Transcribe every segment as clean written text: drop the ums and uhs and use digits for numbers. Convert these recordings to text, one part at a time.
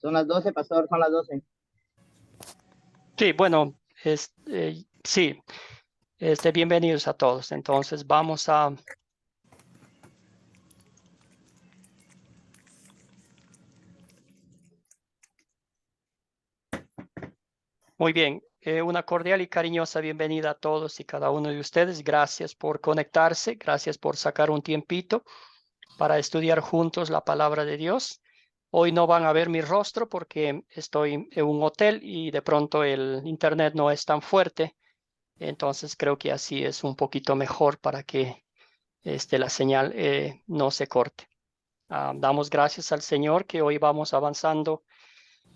Son las 12, pastor, son las 12. Sí, bueno, sí, bienvenidos a todos. Entonces vamos a... Muy bien, una cordial y cariñosa bienvenida a todos y cada uno de ustedes. Gracias por conectarse, gracias por sacar un tiempito para estudiar juntos la palabra de Dios. Hoy no van a ver mi rostro porque estoy en un hotel y de pronto el internet no es tan fuerte. Entonces creo que así es un poquito mejor para que la señal no se corte. Damos gracias al Señor que hoy vamos avanzando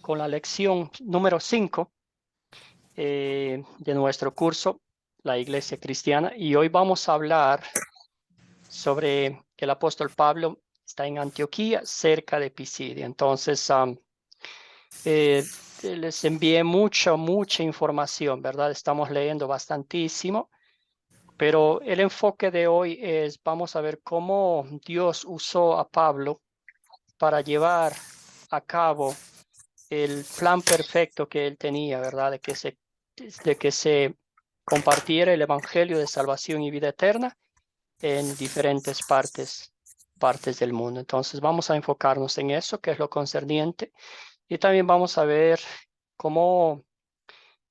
con la lección número 5 de nuestro curso, la Iglesia Cristiana, y hoy vamos a hablar sobre que el apóstol Pablo está en Antioquía, cerca de Pisidia. Entonces, les envié mucha información, ¿verdad? Estamos leyendo bastantísimo, pero el enfoque de hoy es, vamos a ver cómo Dios usó a Pablo para llevar a cabo el plan perfecto que él tenía, ¿verdad? De que se compartiera el evangelio de salvación y vida eterna en diferentes partes del mundo. Entonces vamos a enfocarnos en eso, que es lo concerniente, y también vamos a ver cómo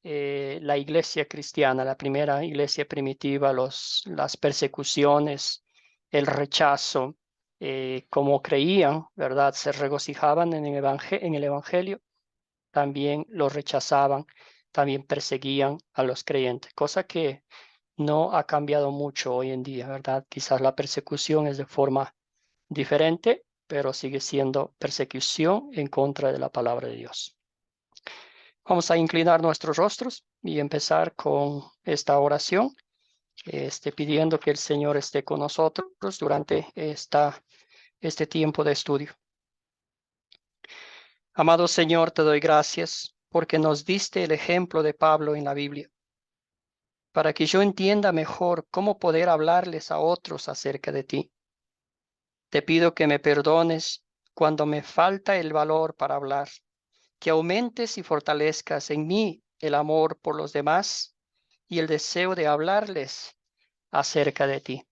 la iglesia cristiana, la primera iglesia primitiva, las persecuciones, el rechazo, cómo creían, ¿verdad? Se regocijaban en el evangelio, también lo rechazaban, también perseguían a los creyentes, cosa que no ha cambiado mucho hoy en día, ¿verdad? Quizás la persecución es de forma diferente, pero sigue siendo persecución en contra de la palabra de Dios. Vamos a inclinar nuestros rostros y empezar con esta oración, pidiendo que el Señor esté con nosotros durante este tiempo de estudio. Amado Señor, te doy gracias porque nos diste el ejemplo de Pablo en la Biblia, para que yo entienda mejor cómo poder hablarles a otros acerca de ti. Te pido que me perdones cuando me falta el valor para hablar, que aumentes y fortalezcas en mí el amor por los demás y el deseo de hablarles acerca de ti.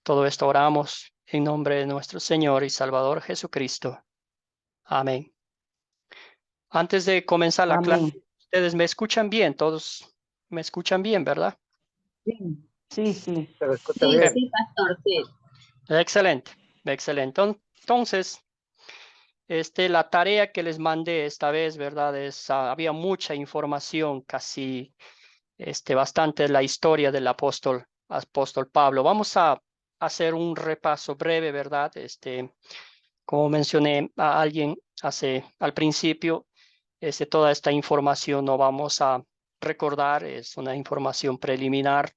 Todo esto oramos en nombre de nuestro Señor y Salvador Jesucristo. Amén. Antes de comenzar la clase, Amén. ustedes me escuchan bien, todos me escuchan bien, ¿verdad? Sí, sí, sí, se lo escucha Sí, bien. Ok, sí, pastor, sí. excelente, excelente. Entonces, la tarea que les mandé esta vez, ¿verdad? Había mucha información, casi bastante la historia del apóstol Pablo. Vamos a hacer un repaso breve, ¿verdad? Como mencioné a alguien al principio, toda esta información no vamos a recordar, es una información preliminar,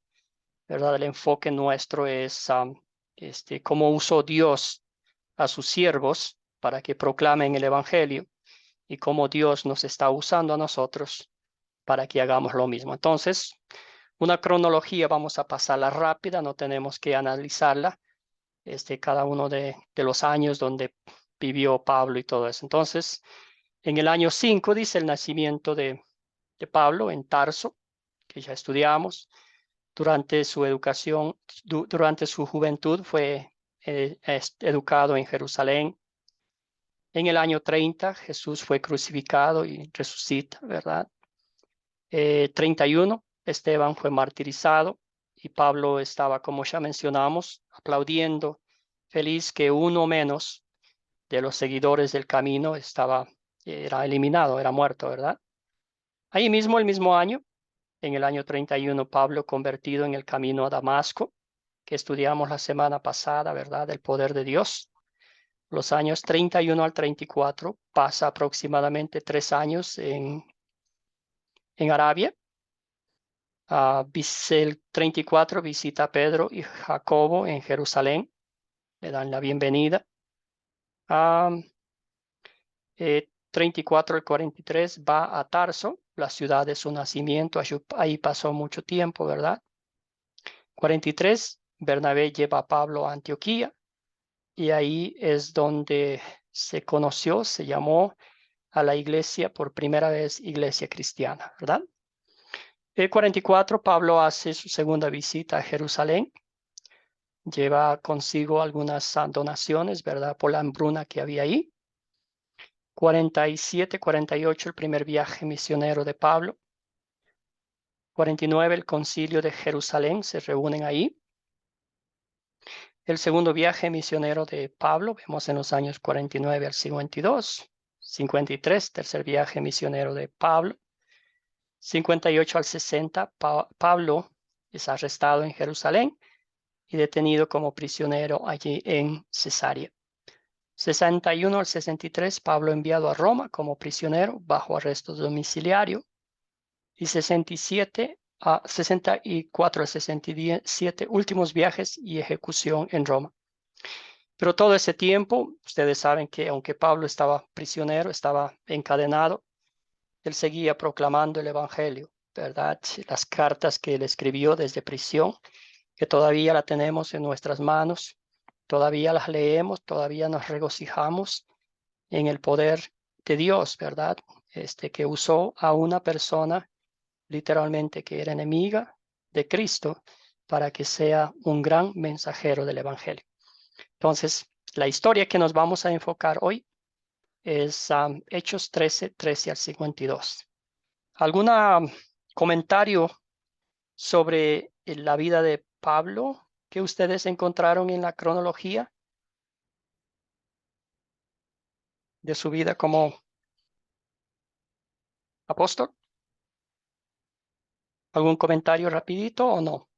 ¿verdad? El enfoque nuestro es cómo usó Dios a sus siervos para que proclamen el evangelio y cómo Dios nos está usando a nosotros para que hagamos lo mismo. Entonces, una cronología vamos a pasarla rápida, no tenemos que analizarla, cada uno de los años donde vivió Pablo y todo eso. Entonces, en el año 5 dice el nacimiento de Pablo en Tarso, que ya estudiamos. Durante su educación, durante su juventud fue educado en Jerusalén. En el año 30 Jesús fue crucificado y resucita, ¿verdad? 31, Esteban fue martirizado y Pablo estaba, como ya mencionamos, aplaudiendo, feliz que uno menos de los seguidores del camino era eliminado, era muerto, ¿verdad? Ahí mismo, el mismo año, en el año 31, Pablo convertido en el camino a Damasco, que estudiamos la semana pasada, ¿verdad? El poder de Dios. Los años 31 al 34, pasa aproximadamente 3 años en Arabia. El 34 visita a Pedro y Jacobo en Jerusalén, le dan la bienvenida. 34 al 43 va a Tarso, la ciudad de su nacimiento, ahí pasó mucho tiempo, ¿verdad? 43, Bernabé lleva a Pablo a Antioquía y ahí es donde se conoció, se llamó a la iglesia, por primera vez iglesia cristiana, ¿verdad? En 44, Pablo hace su segunda visita a Jerusalén. Lleva consigo algunas donaciones, ¿verdad? Por la hambruna que había ahí. 47, 48, el primer viaje misionero de Pablo. 49, el concilio de Jerusalén, se reúnen ahí. El segundo viaje misionero de Pablo, vemos en los años 49 al 52. 53, tercer viaje misionero de Pablo. 58 al 60, Pablo es arrestado en Jerusalén y detenido como prisionero allí en Cesarea. 61 al 63, Pablo enviado a Roma como prisionero bajo arresto domiciliario. Y 64 al 67, últimos viajes y ejecución en Roma. Pero todo ese tiempo, ustedes saben que aunque Pablo estaba prisionero, estaba encadenado, él seguía proclamando el evangelio, ¿verdad? Las cartas que él escribió desde prisión, que todavía la tenemos en nuestras manos, todavía las leemos, todavía nos regocijamos en el poder de Dios, ¿verdad? Que usó a una persona literalmente que era enemiga de Cristo para que sea un gran mensajero del evangelio. Entonces, la historia que nos vamos a enfocar hoy es Hechos 13, 13 al 52. ¿Algún comentario sobre la vida de Pablo que ustedes encontraron en la cronología de su vida como apóstol? ¿Algún comentario rapidito o no?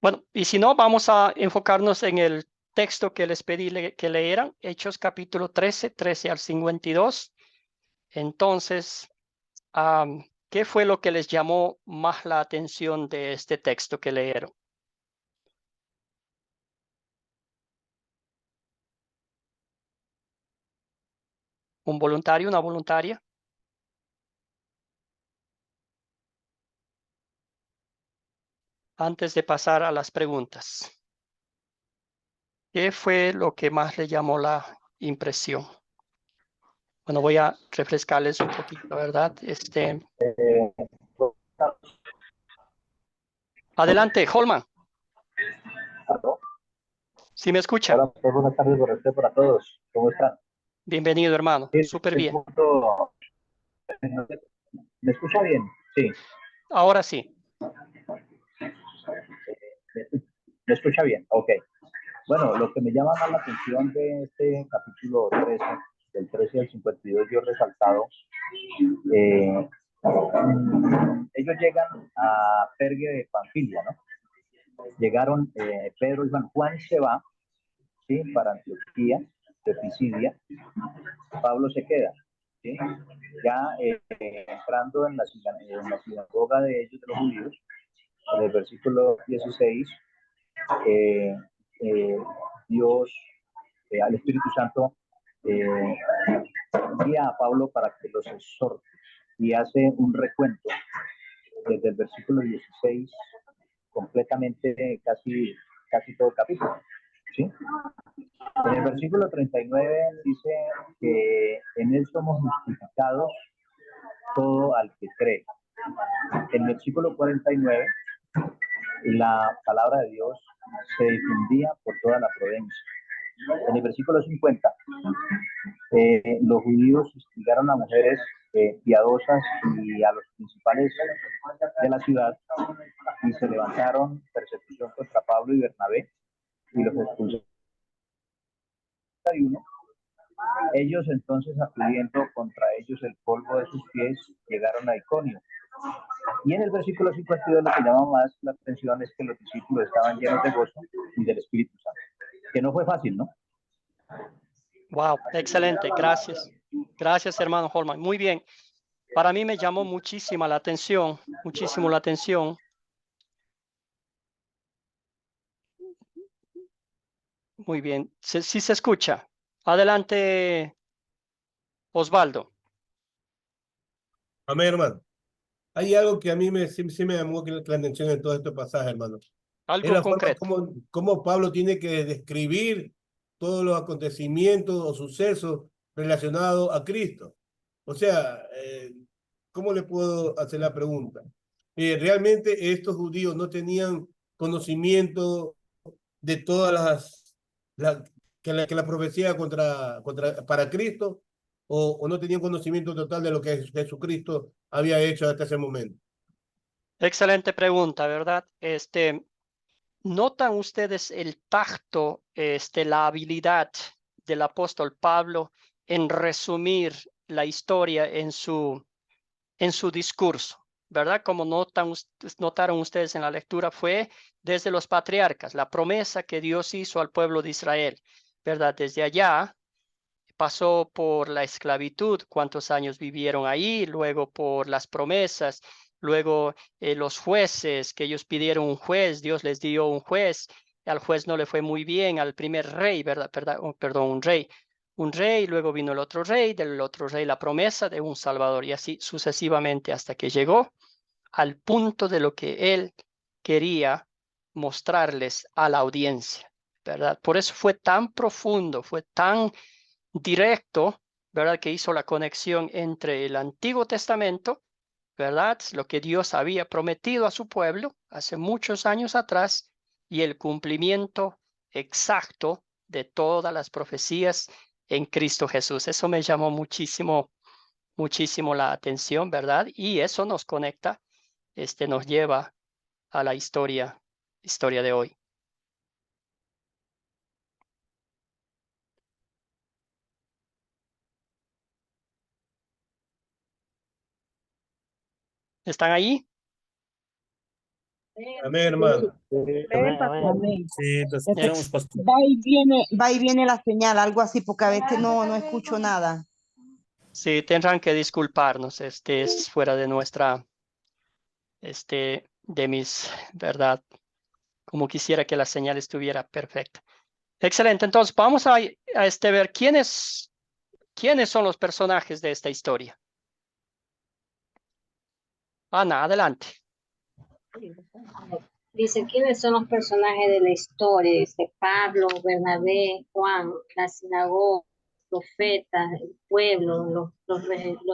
Bueno, y si no, vamos a enfocarnos en el texto que les pedí que leyeran, Hechos capítulo 13, 13 al 52. Entonces, ¿qué fue lo que les llamó más la atención de este texto que leyeron? ¿Un voluntario, una voluntaria? Antes de pasar a las preguntas, ¿qué fue lo que más le llamó la impresión? Bueno, voy a refrescarles un poquito, ¿verdad? Adelante, Holman. ¿Sí me escucha? Hola, buenas tardes, para todos. ¿Cómo están? Bienvenido, hermano. Sí, Súper bien. ¿Me escucha bien? Sí. Ahora sí. ¿Me escucha bien? Ok. Bueno, lo que me llama más la atención de este capítulo 13, del 13 al 52, yo he resaltado, ellos llegan a Pergue de Panfilia, ¿no? Llegaron, Pedro y Juan se va, ¿sí? Para Antioquía, de Pisidia. Pablo se queda, ¿sí? Ya entrando en la sinagoga de ellos, de los judíos, en el versículo 16, Dios, al Espíritu Santo, guía a Pablo para que los exhorte y hace un recuento desde el versículo 16 completamente, casi todo el capítulo, ¿sí? En el versículo 39 dice que en él somos justificados todo al que cree. En el versículo 49 la palabra de Dios se difundía por toda la provincia. En el versículo 50, los judíos instigaron a mujeres piadosas y a los principales de la ciudad y se levantaron persecución contra Pablo y Bernabé y los expulsaron. Ellos entonces, acudiendo contra ellos el polvo de sus pies, llegaron a Iconio. Y en el versículo 52 lo que llama más la atención es que los discípulos estaban llenos de gozo y del Espíritu Santo. Que no fue fácil, ¿no? Wow, excelente. Gracias. Gracias, hermano Holman. Muy bien. Para mí me llamó muchísimo la atención. Muy bien. Sí se escucha. Adelante, Osvaldo. Amén, hermano. Hay algo que a mí sí me llamó la atención en todo este pasaje, hermano. Es Algo la forma concreto. como Pablo tiene que describir todos los acontecimientos o sucesos relacionados a Cristo. O sea, ¿cómo le puedo hacer la pregunta? ¿Realmente estos judíos no tenían conocimiento de todas que la profecía para Cristo, o no tenían conocimiento total de lo que Jesucristo había hecho hasta ese momento? Excelente pregunta, ¿verdad? ¿Notan ustedes el tacto, la habilidad del apóstol Pablo en resumir la historia en su discurso? ¿Verdad? Como notaron ustedes en la lectura, fue desde los patriarcas, la promesa que Dios hizo al pueblo de Israel, ¿verdad? Desde allá pasó por la esclavitud, cuántos años vivieron ahí, luego por las promesas, luego los jueces, que ellos pidieron un juez, Dios les dio un juez, al juez no le fue muy bien, al primer rey, ¿verdad? Perdón, un rey, luego vino el otro rey, del otro rey la promesa de un salvador, y así sucesivamente hasta que llegó al punto de lo que él quería mostrarles a la audiencia, ¿verdad? Por eso fue tan profundo, fue tan directo, ¿verdad? Que hizo la conexión entre el Antiguo Testamento, ¿verdad? Lo que Dios había prometido a su pueblo hace muchos años atrás y el cumplimiento exacto de todas las profecías en Cristo Jesús. Eso me llamó muchísimo, muchísimo la atención, ¿verdad? Y eso nos conecta, nos lleva a la historia de hoy. ¿Están ahí? Amén, hermano. Amén, pastor. Amén. Sí, te escuchamos, pastor. Va y viene la señal, algo así, porque a veces no escucho nada. Sí, tendrán que disculparnos, es fuera de de mis, ¿verdad? Como quisiera que la señal estuviera perfecta. Excelente, entonces vamos a ver quiénes son los personajes de esta historia. Ana, adelante. Dice, ¿quiénes son los personajes de la historia? Dice Pablo, Bernabé, Juan, la sinagoga, los profetas, el pueblo, los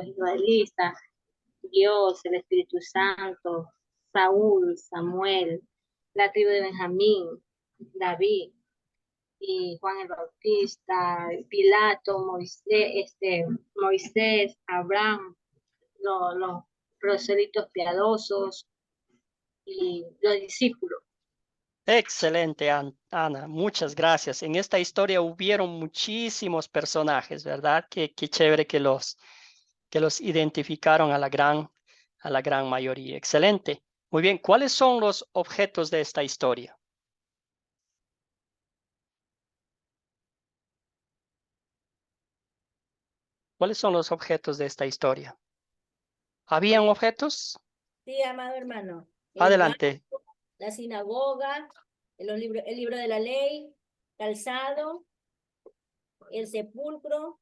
israelitas, Dios, el Espíritu Santo, Saúl, Samuel, la tribu de Benjamín, David y Juan el Bautista, Pilato, Moisés, Abraham, los proselitos piadosos y los discípulos. Excelente, Ana, muchas gracias. En esta historia hubieron muchísimos personajes, ¿verdad? Qué chévere que los identificaron a la gran mayoría. Excelente. Muy bien, ¿cuáles son los objetos de esta historia? ¿Cuáles son los objetos de esta historia? ¿Habían objetos? Sí, amado hermano. Adelante. La sinagoga, el libro de la ley, calzado, el sepulcro,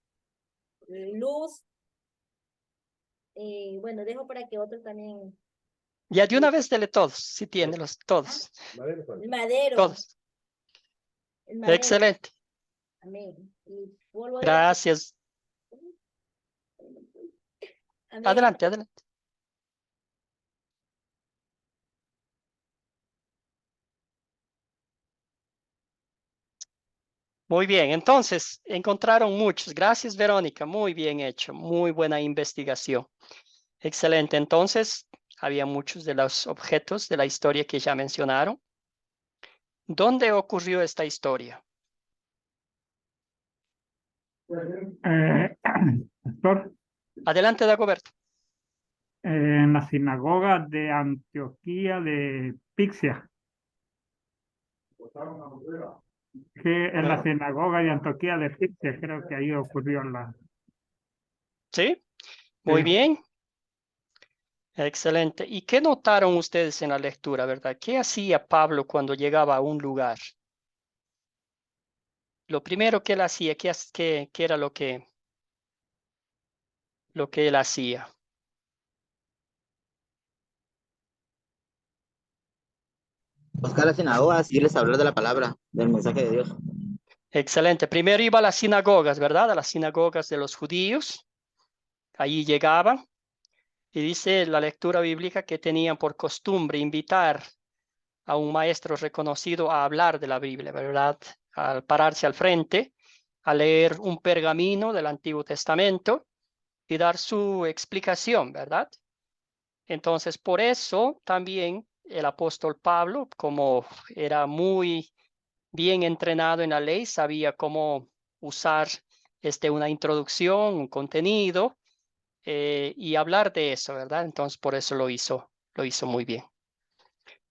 luz. Bueno, dejo para que otros también. Ya de una vez dele todos, si tiene los todos. El madero. Todos. El madero. Excelente. Amén. Y polvo de Gracias. Amén. Adelante, adelante. Muy bien, entonces encontraron muchos. Gracias, Verónica. Muy bien hecho. Muy buena investigación. Excelente. Entonces, había muchos de los objetos de la historia que ya mencionaron. ¿Dónde ocurrió esta historia? Pastor, Adelante, Dagoberto. en la sinagoga de Antioquía de Pixia, que en la sinagoga de Antioquía de Pixia, creo que ahí ocurrió ¿Sí? Muy Sí. bien. Excelente. ¿Y qué notaron ustedes en la lectura, verdad? ¿Qué hacía Pablo cuando llegaba a un lugar? Lo primero que él hacía, ¿qué era lo que él hacía? Buscar las sinagogas y irles a hablar de la palabra, del mensaje de Dios. Excelente. Primero iba a las sinagogas, ¿verdad? A las sinagogas de los judíos. Allí llegaban. Y dice la lectura bíblica que tenían por costumbre invitar a un maestro reconocido a hablar de la Biblia, ¿verdad? Al pararse al frente, a leer un pergamino del Antiguo Testamento y dar su explicación, ¿verdad? Entonces, por eso también el apóstol Pablo, como era muy bien entrenado en la ley, sabía cómo usar una introducción, un contenido y hablar de eso, ¿verdad? Entonces, por eso lo hizo muy bien.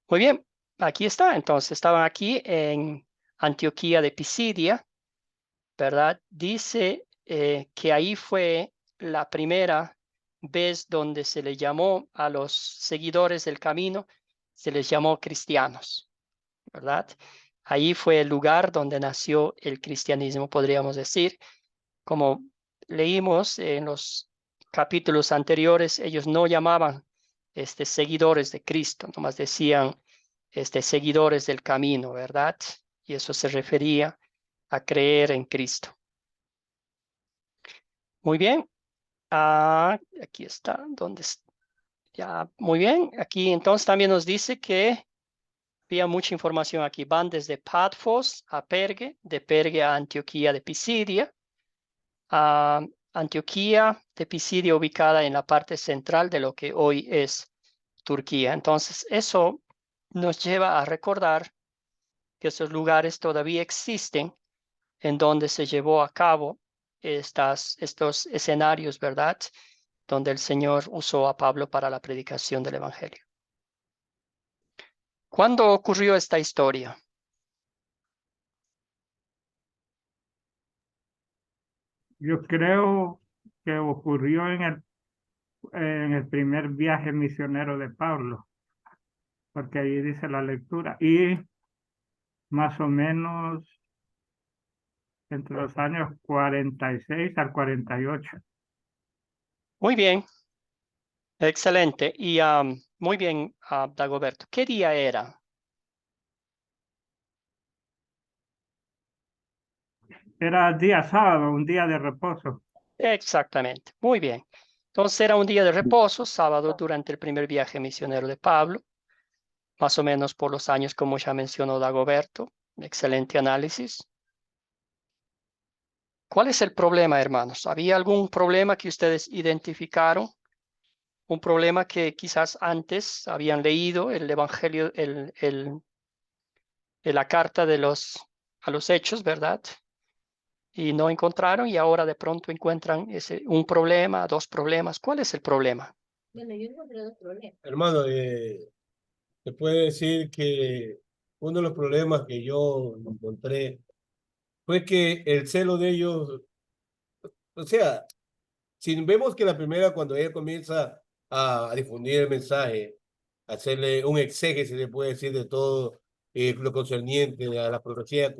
Muy bien, aquí está. Entonces, estaban aquí en Antioquía de Pisidia, ¿verdad? Dice que ahí fue la primera vez donde se le llamó a los seguidores del camino, se les llamó cristianos, ¿verdad? Ahí fue el lugar donde nació el cristianismo, podríamos decir. Como leímos en los capítulos anteriores, ellos no llamaban seguidores de Cristo, nomás decían seguidores del camino, ¿verdad? Y eso se refería a creer en Cristo. Muy bien. Aquí está. ¿Dónde está? Ya, muy bien. Aquí entonces también nos dice que había mucha información aquí. Van desde Patfos a Pergue, de Pergue a Antioquía de Pisidia. Antioquía de Pisidia ubicada en la parte central de lo que hoy es Turquía. Entonces, eso nos lleva a recordar que esos lugares todavía existen en donde se llevó a cabo estos escenarios, ¿verdad? Donde el Señor usó a Pablo para la predicación del Evangelio. ¿Cuándo ocurrió esta historia? Yo creo que ocurrió en el primer viaje misionero de Pablo, porque ahí dice la lectura, y más o menos entre los años 46 al 48. Muy bien, excelente. Y muy bien, Dagoberto. ¿Qué día era? Era día sábado, un día de reposo. Exactamente, muy bien. Entonces era un día de reposo, sábado, durante el primer viaje misionero de Pablo, más o menos por los años como ya mencionó Dagoberto. Excelente análisis. ¿Cuál es el problema, hermanos? ¿Había algún problema que ustedes identificaron? Un problema que quizás antes habían leído el Evangelio, la carta a los Hechos, ¿verdad? Y no encontraron y ahora de pronto encuentran un problema, dos problemas. ¿Cuál es el problema? Bueno, yo encontré dos problemas. Hermano, te puede decir que uno de los problemas que yo encontré fue que el celo de ellos, o sea, si vemos que la primera, cuando ella comienza a difundir el mensaje, hacerle un exégesis, se puede decir, de todo lo concerniente a la profecía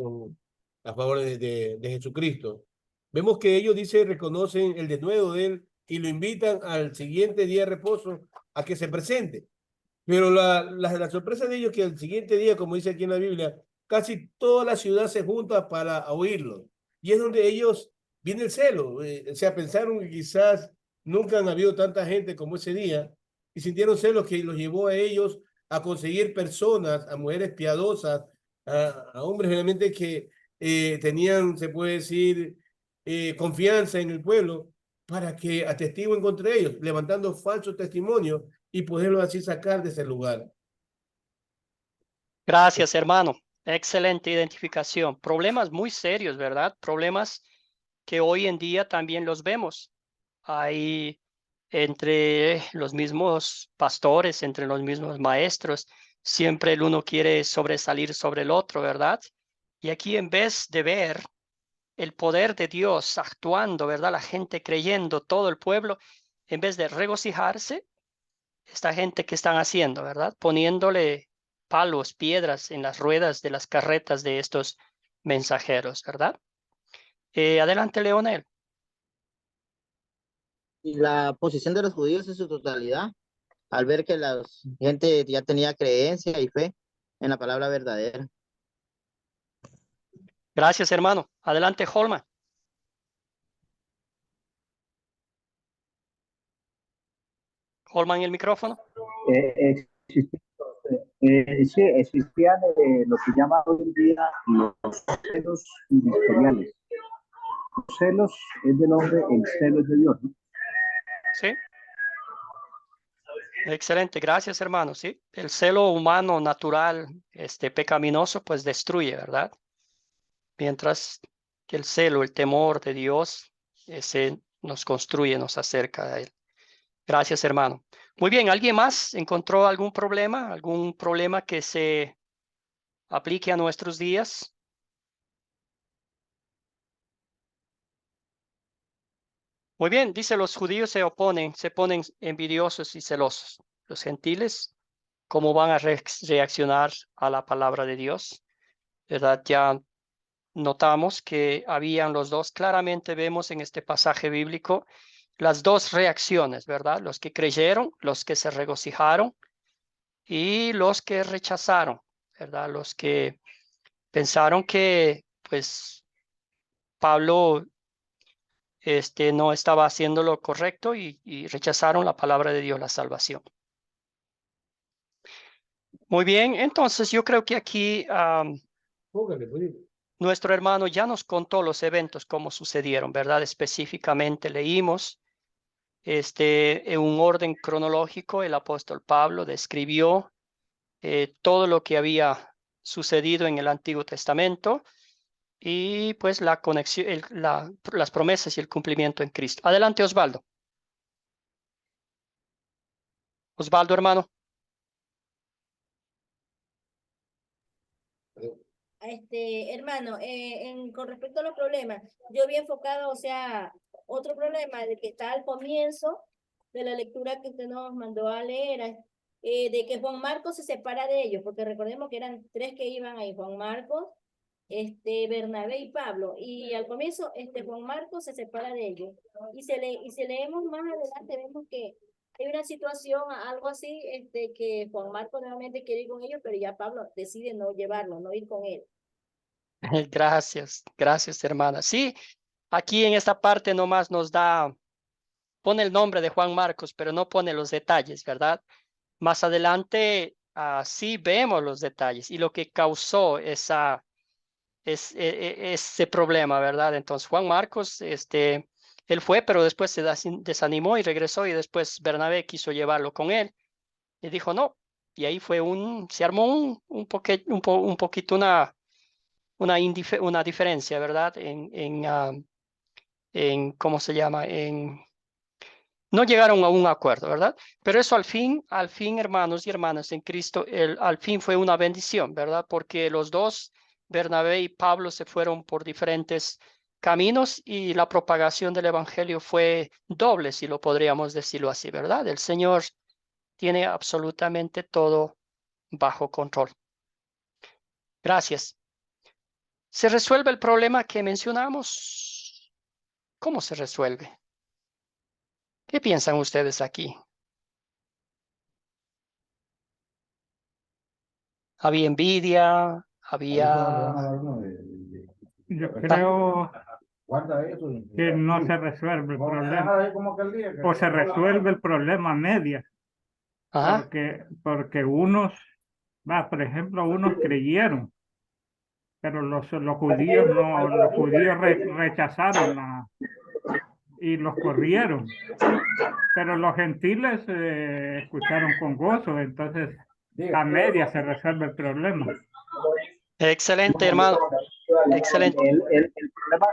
a favor de Jesucristo, vemos que ellos, dice, reconocen el denuedo de él y lo invitan al siguiente día de reposo a que se presente. Pero la sorpresa de ellos es que el siguiente día, como dice aquí en la Biblia, casi toda la ciudad se junta para oírlo. Y es donde ellos viene el celo. O sea, pensaron que quizás nunca han habido tanta gente como ese día y sintieron celos que los llevó a ellos a conseguir personas, a mujeres piadosas, a hombres realmente que tenían, se puede decir, confianza en el pueblo para que atestiguen contra ellos, levantando falsos testimonios y poderlo así sacar de ese lugar. Gracias, hermano. Excelente identificación. Problemas muy serios, ¿verdad? Problemas que hoy en día también los vemos. Hay entre los mismos pastores, entre los mismos maestros, siempre el uno quiere sobresalir sobre el otro, ¿verdad? Y aquí en vez de ver el poder de Dios actuando, ¿verdad? La gente creyendo, todo el pueblo, en vez de regocijarse, esta gente que están haciendo, ¿verdad? Poniéndole palos, piedras en las ruedas de las carretas de estos mensajeros, ¿verdad? Adelante, Leonel. Y la posición de los judíos en su totalidad, al ver que la gente ya tenía creencia y fe en la palabra verdadera. Gracias, hermano. Adelante, Holman. Holman, el micrófono. Existían, sí, existían lo que llaman hoy en día los celos ministeriales. Los celos es del hombre, el celo es de Dios, ¿no? Sí. Excelente, gracias, hermano. Sí, el celo humano natural, pecaminoso, pues destruye, ¿verdad? Mientras que el celo, el temor de Dios, ese nos construye, nos acerca a Él. Gracias, hermano. Muy bien, ¿alguien más encontró algún problema? ¿Algún problema que se aplique a nuestros días? Muy bien, dice, los judíos se ponen envidiosos y celosos. Los gentiles, ¿cómo van a reaccionar a la palabra de Dios? ¿Verdad? Ya notamos que habían los dos, claramente vemos en este pasaje bíblico las dos reacciones, ¿verdad? Los que creyeron, los que se regocijaron y los que rechazaron, ¿verdad? Los que pensaron que, pues, Pablo no estaba haciendo lo correcto y rechazaron la palabra de Dios, la salvación. Muy bien, entonces yo creo que aquí nuestro hermano ya nos contó los eventos, cómo sucedieron, ¿verdad? Específicamente leímos en un orden cronológico, el apóstol Pablo describió todo lo que había sucedido en el Antiguo Testamento y pues la conexión, las promesas y el cumplimiento en Cristo. Adelante, Osvaldo. Osvaldo, hermano. Hermano, con respecto a los problemas, yo había enfocado, o sea, otro problema de que está al comienzo de la lectura que usted nos mandó a leer, de que Juan Marcos se separa de ellos, porque recordemos que eran tres que iban ahí, Juan Marcos, Bernabé y Pablo, y al comienzo Juan Marcos se separa de ellos, y si leemos más adelante vemos que hay una situación, algo así, que Juan Marcos nuevamente quiere ir con ellos, pero ya Pablo decide no llevarlo, no ir con él. Gracias, hermana. Sí, aquí en esta parte nomás pone el nombre de Juan Marcos, pero no pone los detalles, ¿verdad? Más adelante sí vemos los detalles y lo que causó ese problema, ¿verdad? Entonces Juan Marcos, él fue, pero después se desanimó y regresó y después Bernabé quiso llevarlo con él y dijo no. Y ahí se armó un poquito una diferencia, ¿verdad? ¿Cómo se llama? No llegaron a un acuerdo, ¿verdad? Pero eso al fin, hermanos y hermanas en Cristo, al fin fue una bendición, ¿verdad? Porque los dos, Bernabé y Pablo, se fueron por diferentes caminos y la propagación del evangelio fue doble, si lo podríamos decirlo así, ¿verdad? El Señor tiene absolutamente todo bajo control. Gracias. ¿Se resuelve el problema que mencionamos? ¿Cómo se resuelve? ¿Qué piensan ustedes aquí? ¿Había envidia? Yo creo que no se resuelve el problema. O se resuelve el problema a medias. Ajá. Porque por ejemplo, unos creyeron, pero los judíos no, los judíos rechazaron y los corrieron. Pero los gentiles escucharon con gozo, entonces a medias se resuelve el problema. Excelente, hermano. Excelente. El problema,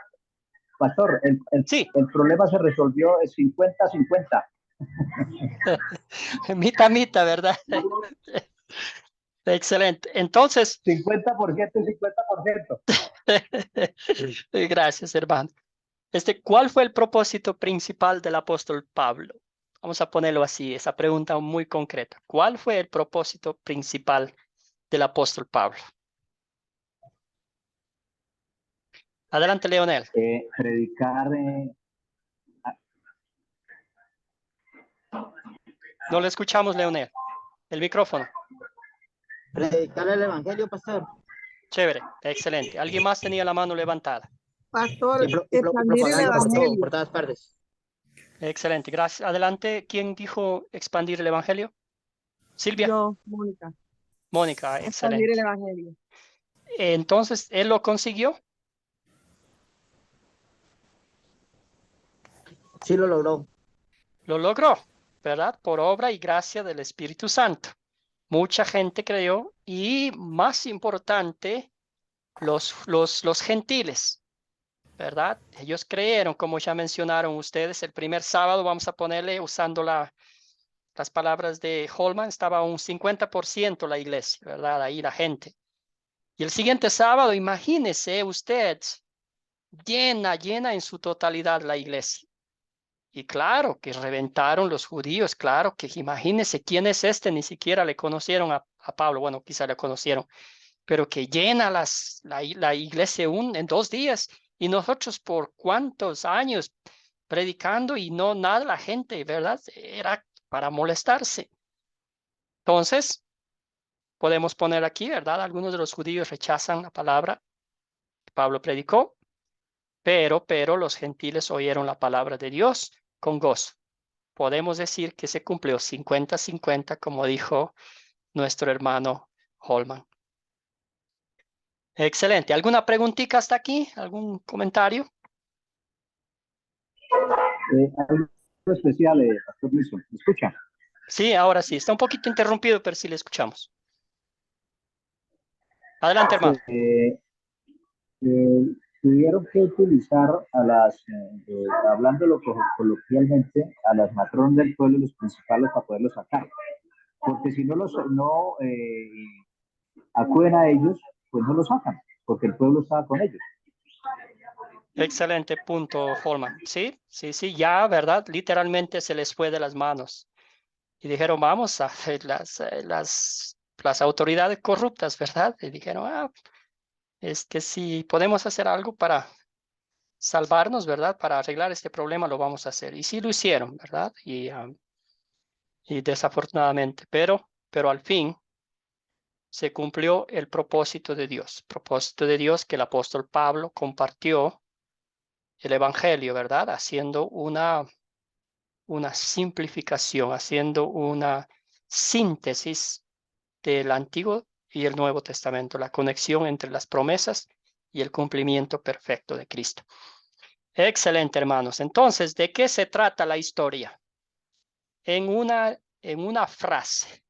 pastor, Sí. el problema se resolvió 50-50. Mitad, ¿verdad? Excelente. Entonces. 50% y 50%. Gracias, hermano. ¿Cuál fue el propósito principal del apóstol Pablo? Vamos a ponerlo así, esa pregunta muy concreta. ¿Cuál fue el propósito principal del apóstol Pablo? Adelante, Leonel. Predicar. No le escuchamos, Leonel. El micrófono. Predicar el evangelio, pastor. Chévere, excelente. ¿Alguien más tenía la mano levantada? Pastor, Y expandir el propaganda por evangelio. todas partes. Excelente, gracias. Adelante, ¿quién dijo expandir el evangelio? Silvia. Yo, Mónica. Mónica, Expandir el excelente. evangelio. Entonces, ¿él lo consiguió? Sí lo logró. Lo logró, ¿verdad? Por obra y gracia del Espíritu Santo. Mucha gente creyó y, más importante, los gentiles, ¿verdad? Ellos creyeron, como ya mencionaron ustedes, el primer sábado, vamos a ponerle, usando las palabras de Holman, estaba un 50% la iglesia, ¿verdad? Ahí la gente. Y el siguiente sábado, imagínese usted, llena en su totalidad la iglesia. Y claro que reventaron los judíos, claro que imagínense quién es este, ni siquiera le conocieron a Pablo, bueno, quizá le conocieron, pero que llena la iglesia en 2 días, y nosotros por cuántos años predicando y no nada, la gente, ¿verdad? Era para molestarse. Entonces, podemos poner aquí, ¿verdad? Algunos de los judíos rechazan la palabra que Pablo predicó, pero los gentiles oyeron la palabra de Dios con gozo. Podemos decir que se cumplió 50-50, como dijo nuestro hermano Holman. Excelente. ¿Alguna preguntita hasta aquí? ¿Algún comentario? Algo especial, Pastor Wilson. ¿Me escucha? Sí, ahora sí. Está un poquito interrumpido, pero sí le escuchamos. Adelante, hermano. Tuvieron que utilizar a hablándolo coloquialmente, a las matronas del pueblo, los principales, para poderlos sacar. Porque si no acuden a ellos, pues no los sacan, porque el pueblo estaba con ellos. Excelente punto, Holman. Sí, ya, ¿verdad? Literalmente se les fue de las manos. Y dijeron, vamos a las autoridades corruptas, ¿verdad? Y dijeron, es que si podemos hacer algo para salvarnos, ¿verdad? Para arreglar este problema, lo vamos a hacer. Y sí lo hicieron, ¿verdad? Y desafortunadamente, pero al fin se cumplió el propósito de Dios. Propósito de Dios que el apóstol Pablo compartió el evangelio, ¿verdad? Haciendo una simplificación, haciendo una síntesis del Antiguo y el Nuevo Testamento, la conexión entre las promesas y el cumplimiento perfecto de Cristo. Excelente, hermanos. Entonces, ¿de qué se trata la historia? En una frase.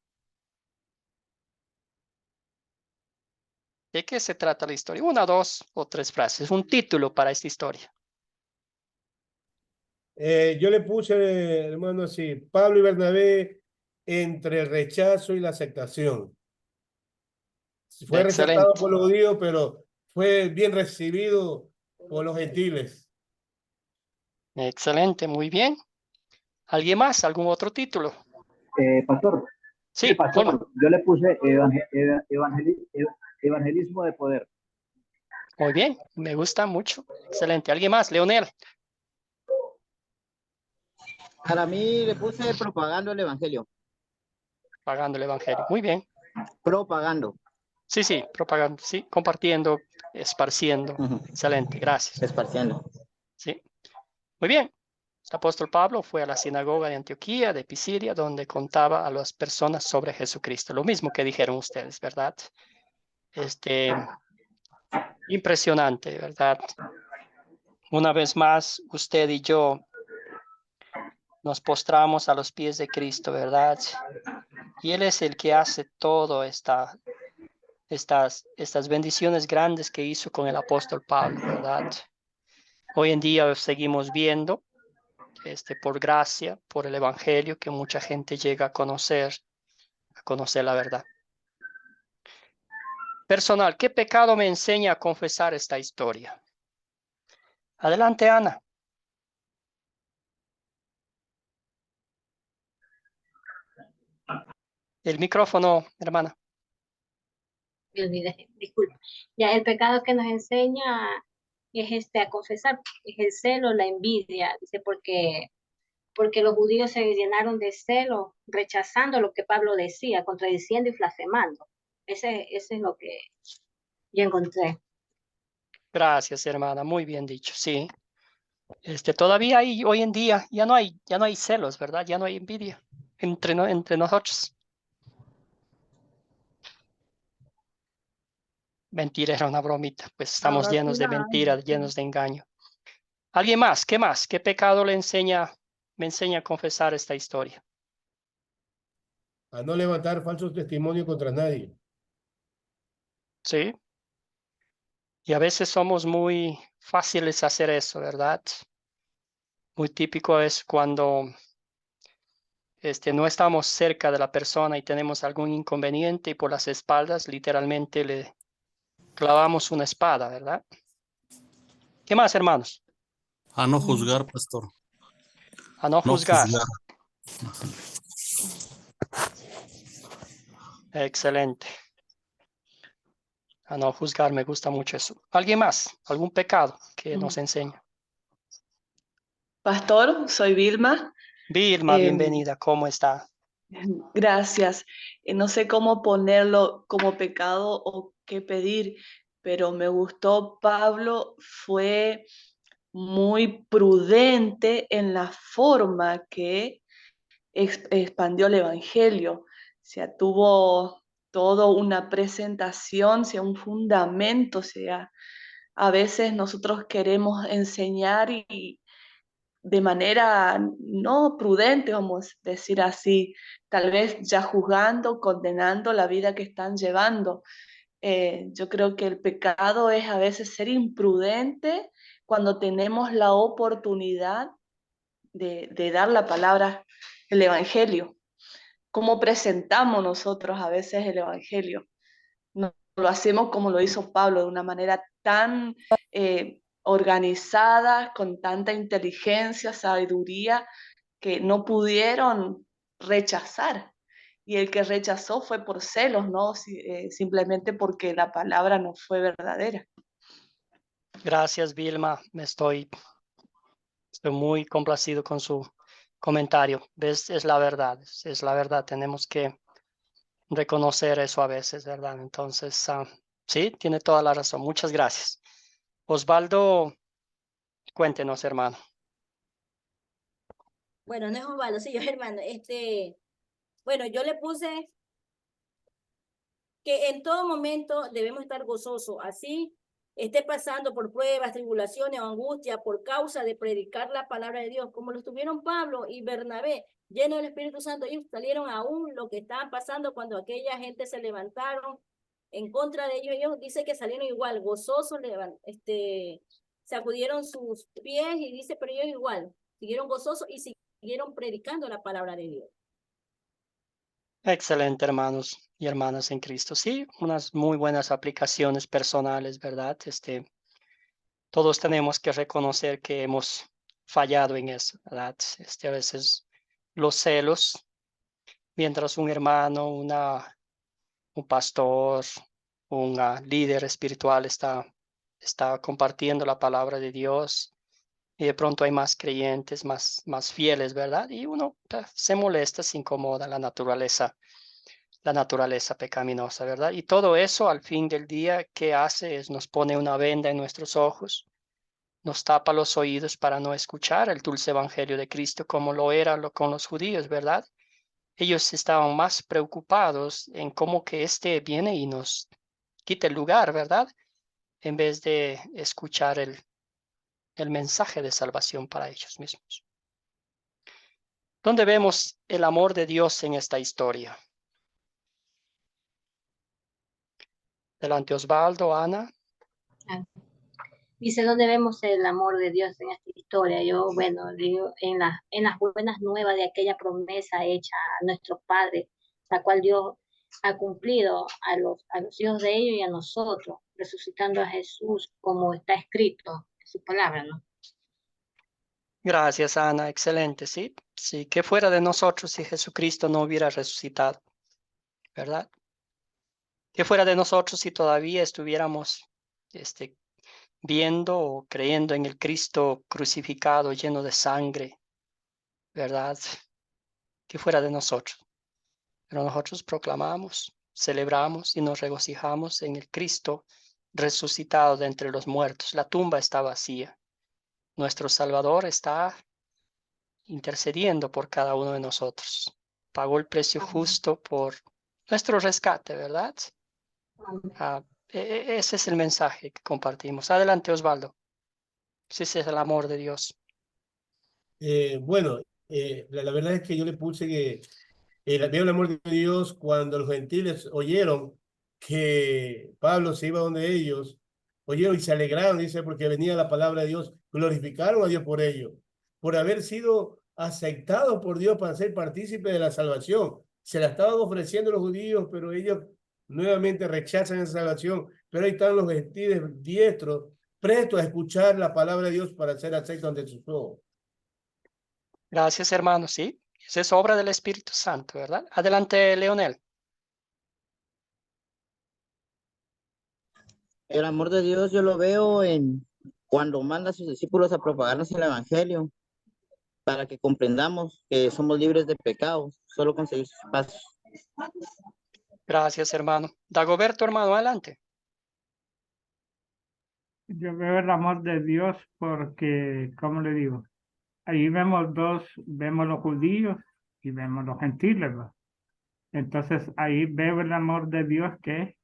¿De qué se trata la historia? 1, 2 o 3 frases. Un título para esta historia. Yo le puse, hermano, así, Pablo y Bernabé entre el rechazo y la aceptación. Fue rechazado Excelente. por los judíos, pero fue bien recibido por los gentiles. Excelente, muy bien. ¿Alguien más? ¿Algún otro título? Pastor. Sí, Pastor, Holman. yo le puse evangelismo de poder. Muy bien, me gusta mucho. Excelente. ¿Alguien más? Leonel. Para mí le puse propagando el evangelio. Propagando el evangelio. Muy bien. Propagando. Sí, propagando, sí, compartiendo, esparciendo. Excelente, gracias. Esparciendo. Sí, muy bien. El apóstol Pablo fue a la sinagoga de Antioquía, de Pisidia, donde contaba a las personas sobre Jesucristo. Lo mismo que dijeron ustedes, ¿verdad? Impresionante, ¿verdad? Una vez más, usted y yo nos postramos a los pies de Cristo, ¿verdad? Y Él es el que hace todo estas bendiciones grandes que hizo con el apóstol Pablo, ¿verdad? Hoy en día seguimos viendo, por gracia, por el evangelio, que mucha gente llega a conocer la verdad. Personal, ¿qué pecado me enseña a confesar esta historia? Adelante, Ana. El micrófono, hermana. Me olvidé, disculpa. Ya el pecado que nos enseña es a confesar, es el celo, la envidia, dice, porque los judíos se llenaron de celo, rechazando lo que Pablo decía, contradiciendo y blasfemando. Ese es lo que Yo encontré. Gracias, hermana. Muy bien dicho. Sí. Todavía hay, hoy en día, ya no hay celos, ¿verdad? Ya no hay envidia entre nosotros. Mentira, era una bromita. Pues estamos Ahora sí llenos de la hay. mentiras, llenos de engaño. ¿Alguien más? ¿Qué más? ¿Qué pecado me enseña a confesar esta historia? A no levantar falsos testimonios contra nadie. Sí. Y a veces somos muy fáciles a hacer eso, ¿verdad? Muy típico es cuando no estamos cerca de la persona y tenemos algún inconveniente y por las espaldas literalmente le clavamos una espada, ¿verdad? ¿Qué más, hermanos? A no juzgar, pastor. A no No juzgar. juzgar. Excelente. A no juzgar, me gusta mucho eso. ¿Alguien más? ¿Algún pecado que nos enseña? Pastor, soy Vilma. Vilma, bienvenida. ¿Cómo está? Gracias. No sé cómo ponerlo como pecado o qué pedir, pero me gustó Pablo, fue muy prudente en la forma que expandió el Evangelio. O sea, tuvo toda una presentación, o sea, un fundamento, o sea, a veces nosotros queremos enseñar y de manera no prudente, vamos a decir así, tal vez ya juzgando, condenando la vida que están llevando. Yo creo que el pecado es a veces ser imprudente cuando tenemos la oportunidad de dar la palabra, el Evangelio. ¿Cómo presentamos nosotros a veces el Evangelio? No lo hacemos como lo hizo Pablo, de una manera tan organizada, con tanta inteligencia, sabiduría, que no pudieron rechazar. Y el que rechazó fue por celos, ¿no? Simplemente porque la palabra no fue verdadera. Gracias, Vilma. Estoy muy complacido con su comentario. ¿Ves? Es la verdad, es la verdad. Tenemos que reconocer eso a veces, ¿verdad? Entonces, sí, tiene toda la razón. Muchas gracias. Osvaldo, cuéntenos, hermano. Bueno, no es Osvaldo, sí, yo hermano. Bueno, yo le puse que en todo momento debemos estar gozosos, así esté pasando por pruebas, tribulaciones o angustia por causa de predicar la palabra de Dios, como lo estuvieron Pablo y Bernabé, llenos del Espíritu Santo. Ellos salieron aún lo que estaban pasando cuando aquella gente se levantaron en contra de ellos. Ellos dice que salieron igual, gozosos, sacudieron sus pies y dice, pero ellos igual, siguieron gozosos y siguieron predicando la palabra de Dios. Excelente, hermanos y hermanas en Cristo. Sí, unas muy buenas aplicaciones personales, ¿verdad? Todos tenemos que reconocer que hemos fallado en eso, ¿verdad? A veces los celos, mientras un hermano, un pastor, un líder espiritual está compartiendo la palabra de Dios y de pronto hay más creyentes, más fieles, ¿verdad? Y uno se molesta, se incomoda la naturaleza pecaminosa, ¿verdad? Y todo eso al fin del día, ¿qué hace? Nos pone una venda en nuestros ojos, nos tapa los oídos para no escuchar el dulce evangelio de Cristo como lo era con los judíos, ¿verdad? Ellos estaban más preocupados en cómo que viene y nos quita el lugar, ¿verdad? En vez de escuchar el mensaje de salvación para ellos mismos. ¿Dónde vemos el amor de Dios en esta historia? Delante Osvaldo, Ana. Dice, ¿dónde vemos el amor de Dios en esta historia? Yo, bueno, digo, en las buenas nuevas de aquella promesa hecha a nuestros padres, la cual Dios ha cumplido a los hijos de ellos y a nosotros, resucitando a Jesús como está escrito en su palabra, ¿no? Gracias, Ana. Excelente, sí. Sí, que fuera de nosotros si Jesucristo no hubiera resucitado, ¿verdad? Que fuera de nosotros si todavía estuviéramos viendo o creyendo en el Cristo crucificado, lleno de sangre, ¿verdad? Que fuera de nosotros. Pero nosotros proclamamos, celebramos y nos regocijamos en el Cristo resucitado de entre los muertos. La tumba está vacía. Nuestro Salvador está intercediendo por cada uno de nosotros. Pagó el precio justo por nuestro rescate, ¿verdad? Ese es el mensaje que compartimos. Adelante, Osvaldo. Ese es el amor de Dios. Bueno, la verdad es que yo le puse que veo el amor de Dios cuando los gentiles oyeron que Pablo se iba donde ellos, oyeron y se alegraron, dice, porque venía la palabra de Dios, glorificaron a Dios por ello, por haber sido aceptados por Dios para ser partícipes de la salvación. Se la estaban ofreciendo los judíos, pero ellos nuevamente rechazan esa salvación. Pero ahí están los gentiles diestros, prestos a escuchar la palabra de Dios para ser aceptos ante sus ojos. Gracias, hermano. Sí, esa es obra del Espíritu Santo, ¿verdad? Adelante, Leonel. El amor de Dios yo lo veo en cuando manda a sus discípulos a propagarnos el evangelio para que comprendamos que somos libres de pecados, solo conseguir sus pasos. Gracias, hermano. Dagoberto, hermano, adelante. Yo veo el amor de Dios porque, ¿cómo le digo? Ahí vemos vemos los judíos y vemos los gentiles, ¿va? Entonces ahí veo el amor de Dios que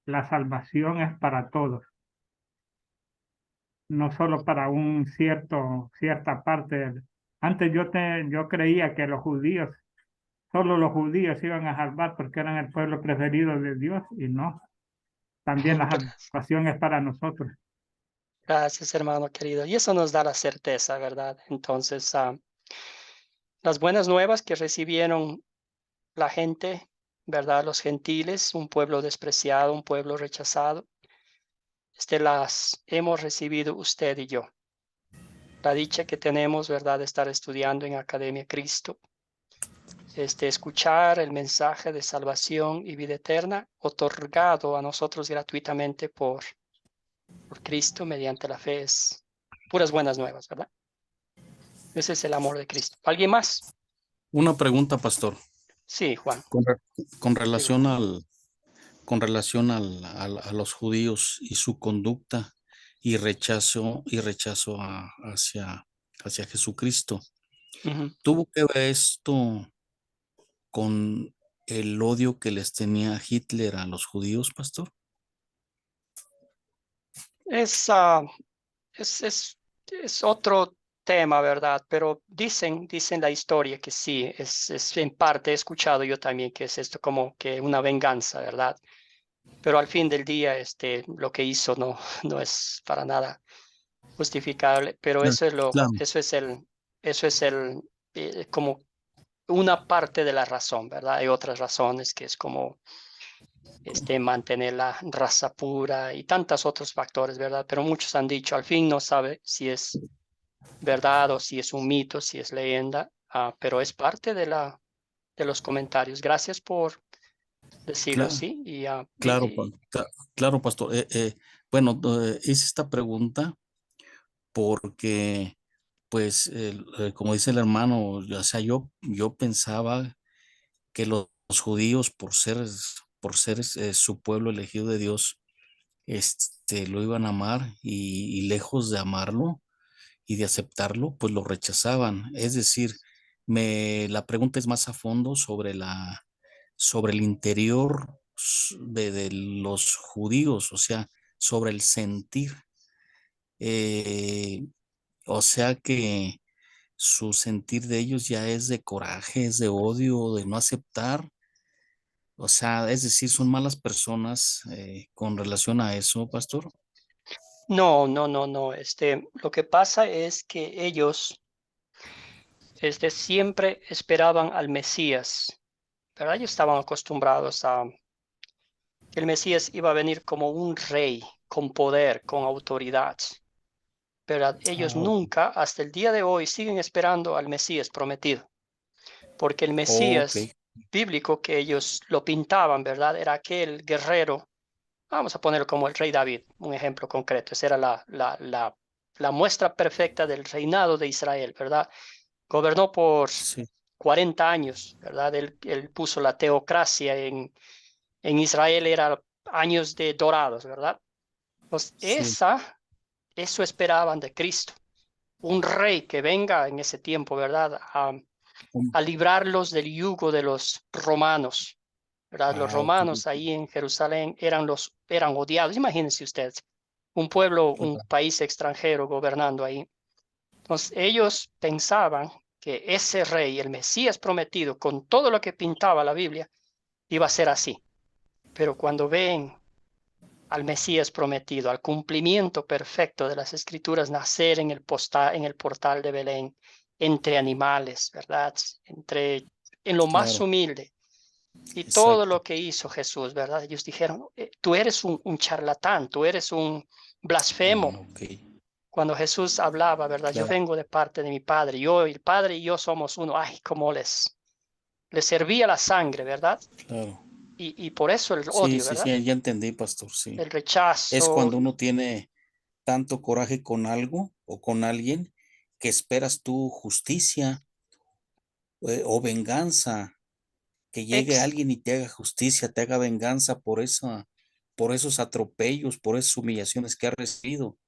la salvación es para todos, no solo para cierta parte. Antes yo creía que solo los judíos se iban a salvar porque eran el pueblo preferido de Dios y no. También la salvación es para nosotros. Gracias, hermano querido. Y eso nos da la certeza, ¿verdad? Entonces, las buenas nuevas que recibieron la gente, ¿verdad? Los gentiles, un pueblo despreciado, un pueblo rechazado, las hemos recibido usted y yo. La dicha que tenemos, ¿verdad? De estar estudiando en Academia Cristo, escuchar el mensaje de salvación y vida eterna otorgado a nosotros gratuitamente por Cristo mediante la fe, es puras buenas nuevas, ¿verdad? Ese es el amor de Cristo. ¿Alguien más? Una pregunta, pastor. Sí, Juan. Con relación a los judíos y su conducta y rechazo hacia Jesucristo. ¿Tuvo que ver esto con el odio que les tenía Hitler a los judíos, pastor? Es otro tema, ¿verdad? Pero dicen la historia que sí, es en parte he escuchado yo también que es esto como que una venganza, ¿verdad? Pero al fin del día, lo que hizo no es para nada justificable, pero eso es como una parte de la razón, ¿verdad? Hay otras razones que es como mantener la raza pura y tantos otros factores, ¿verdad? Pero muchos han dicho, al fin no sabe si es verdad o si es un mito, si es leyenda, pero es parte de los comentarios. Gracias por decirlo, Claro, sí. claro, pastor. Bueno, hice esta pregunta porque, pues, como dice el hermano, o sea, yo pensaba que los judíos, por ser su pueblo elegido de Dios, lo iban a amar y lejos de amarlo y de aceptarlo, pues lo rechazaban. Es decir, la pregunta es más a fondo sobre el interior de los judíos, o sea, sobre el sentir. O sea que su sentir de ellos ya es de coraje, es de odio, de no aceptar. O sea, es decir, son malas personas con relación a eso, pastor. No. Lo que pasa es que ellos siempre esperaban al Mesías, ¿verdad? Ellos estaban acostumbrados a que el Mesías iba a venir como un rey, con poder, con autoridad. Pero ellos nunca, hasta el día de hoy, siguen esperando al Mesías prometido. Porque el Mesías bíblico que ellos lo pintaban, ¿verdad? Era aquel guerrero, vamos a ponerlo como el rey David, un ejemplo concreto. Esa era la muestra perfecta del reinado de Israel, ¿verdad? Gobernó por 40 años, ¿verdad? Él puso la teocracia en Israel, era años de dorados, ¿verdad? Pues Sí. eso esperaban de Cristo. Un rey que venga en ese tiempo, ¿verdad? A librarlos del yugo de los romanos, ¿verdad? Los Ah, ok. romanos ahí en Jerusalén eran odiados. Imagínense ustedes, un pueblo, un país extranjero gobernando ahí. Entonces ellos pensaban que ese rey, el Mesías prometido, con todo lo que pintaba la Biblia, iba a ser así. Pero cuando ven al Mesías prometido, al cumplimiento perfecto de las Escrituras, nacer en el portal de Belén, entre animales, ¿verdad? En lo más Claro. humilde. Y todo Exacto. lo que hizo Jesús, ¿verdad? Ellos dijeron, tú eres un charlatán, tú eres un blasfemo. Ok. Cuando Jesús hablaba, ¿verdad? Yo Claro. vengo de parte de mi Padre, el Padre y yo somos uno. Ay, cómo les servía la sangre, ¿verdad? Claro. Y por eso el Sí, odio, sí, ¿verdad? sí, ya entendí, pastor, sí. El Es rechazo. cuando uno tiene tanto coraje con algo o con alguien que esperas tú justicia o venganza, que llegue Ex alguien y te haga justicia, te haga venganza por esos atropellos, por esas humillaciones que ha recibido.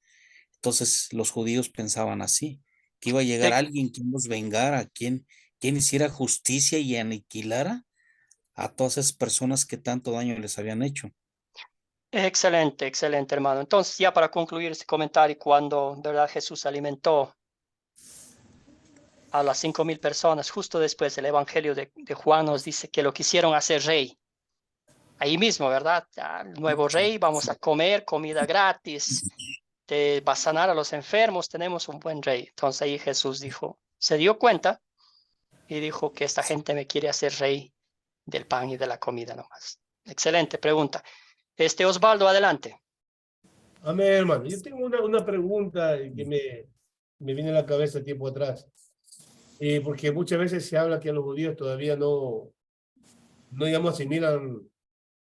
Entonces los judíos pensaban así, que iba a llegar ex- alguien quien los vengara, quien hiciera justicia y aniquilara a todas esas personas que tanto daño les habían hecho. Excelente, excelente, hermano. Entonces, ya para concluir este comentario, cuando, ¿verdad? Jesús alimentó a las 5,000 personas, justo después del Evangelio de Juan nos dice que lo quisieron hacer rey. Ahí mismo, ¿verdad? El nuevo rey, vamos a comer comida gratis, te va a sanar a los enfermos, tenemos un buen rey. Entonces ahí Jesús dijo, se dio cuenta y dijo que esta gente me quiere hacer rey del pan y de la comida nomás. Excelente pregunta. Osvaldo, adelante. Amén, hermano. Yo tengo una pregunta que me viene a la cabeza tiempo atrás. Porque muchas veces se habla que los judíos todavía no digamos, asimilan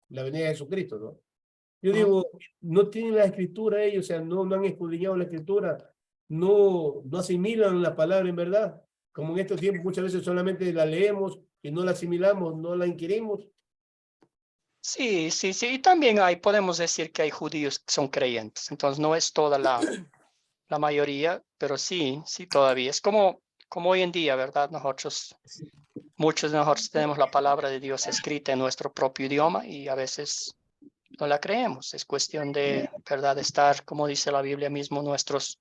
la venida de Jesucristo, ¿no? Yo digo, no tienen la escritura ellos, o sea, no han escudriñado la escritura, no asimilan la palabra en verdad. Como en estos tiempos muchas veces solamente la leemos y no la asimilamos, no la inquirimos. Sí. Y también podemos decir que hay judíos que son creyentes. Entonces no es toda la mayoría, pero sí todavía. Es como hoy en día, ¿verdad? Muchos de nosotros tenemos la palabra de Dios escrita en nuestro propio idioma y a veces no la creemos. Es cuestión de, ¿verdad? Estar, como dice la Biblia mismo, nuestros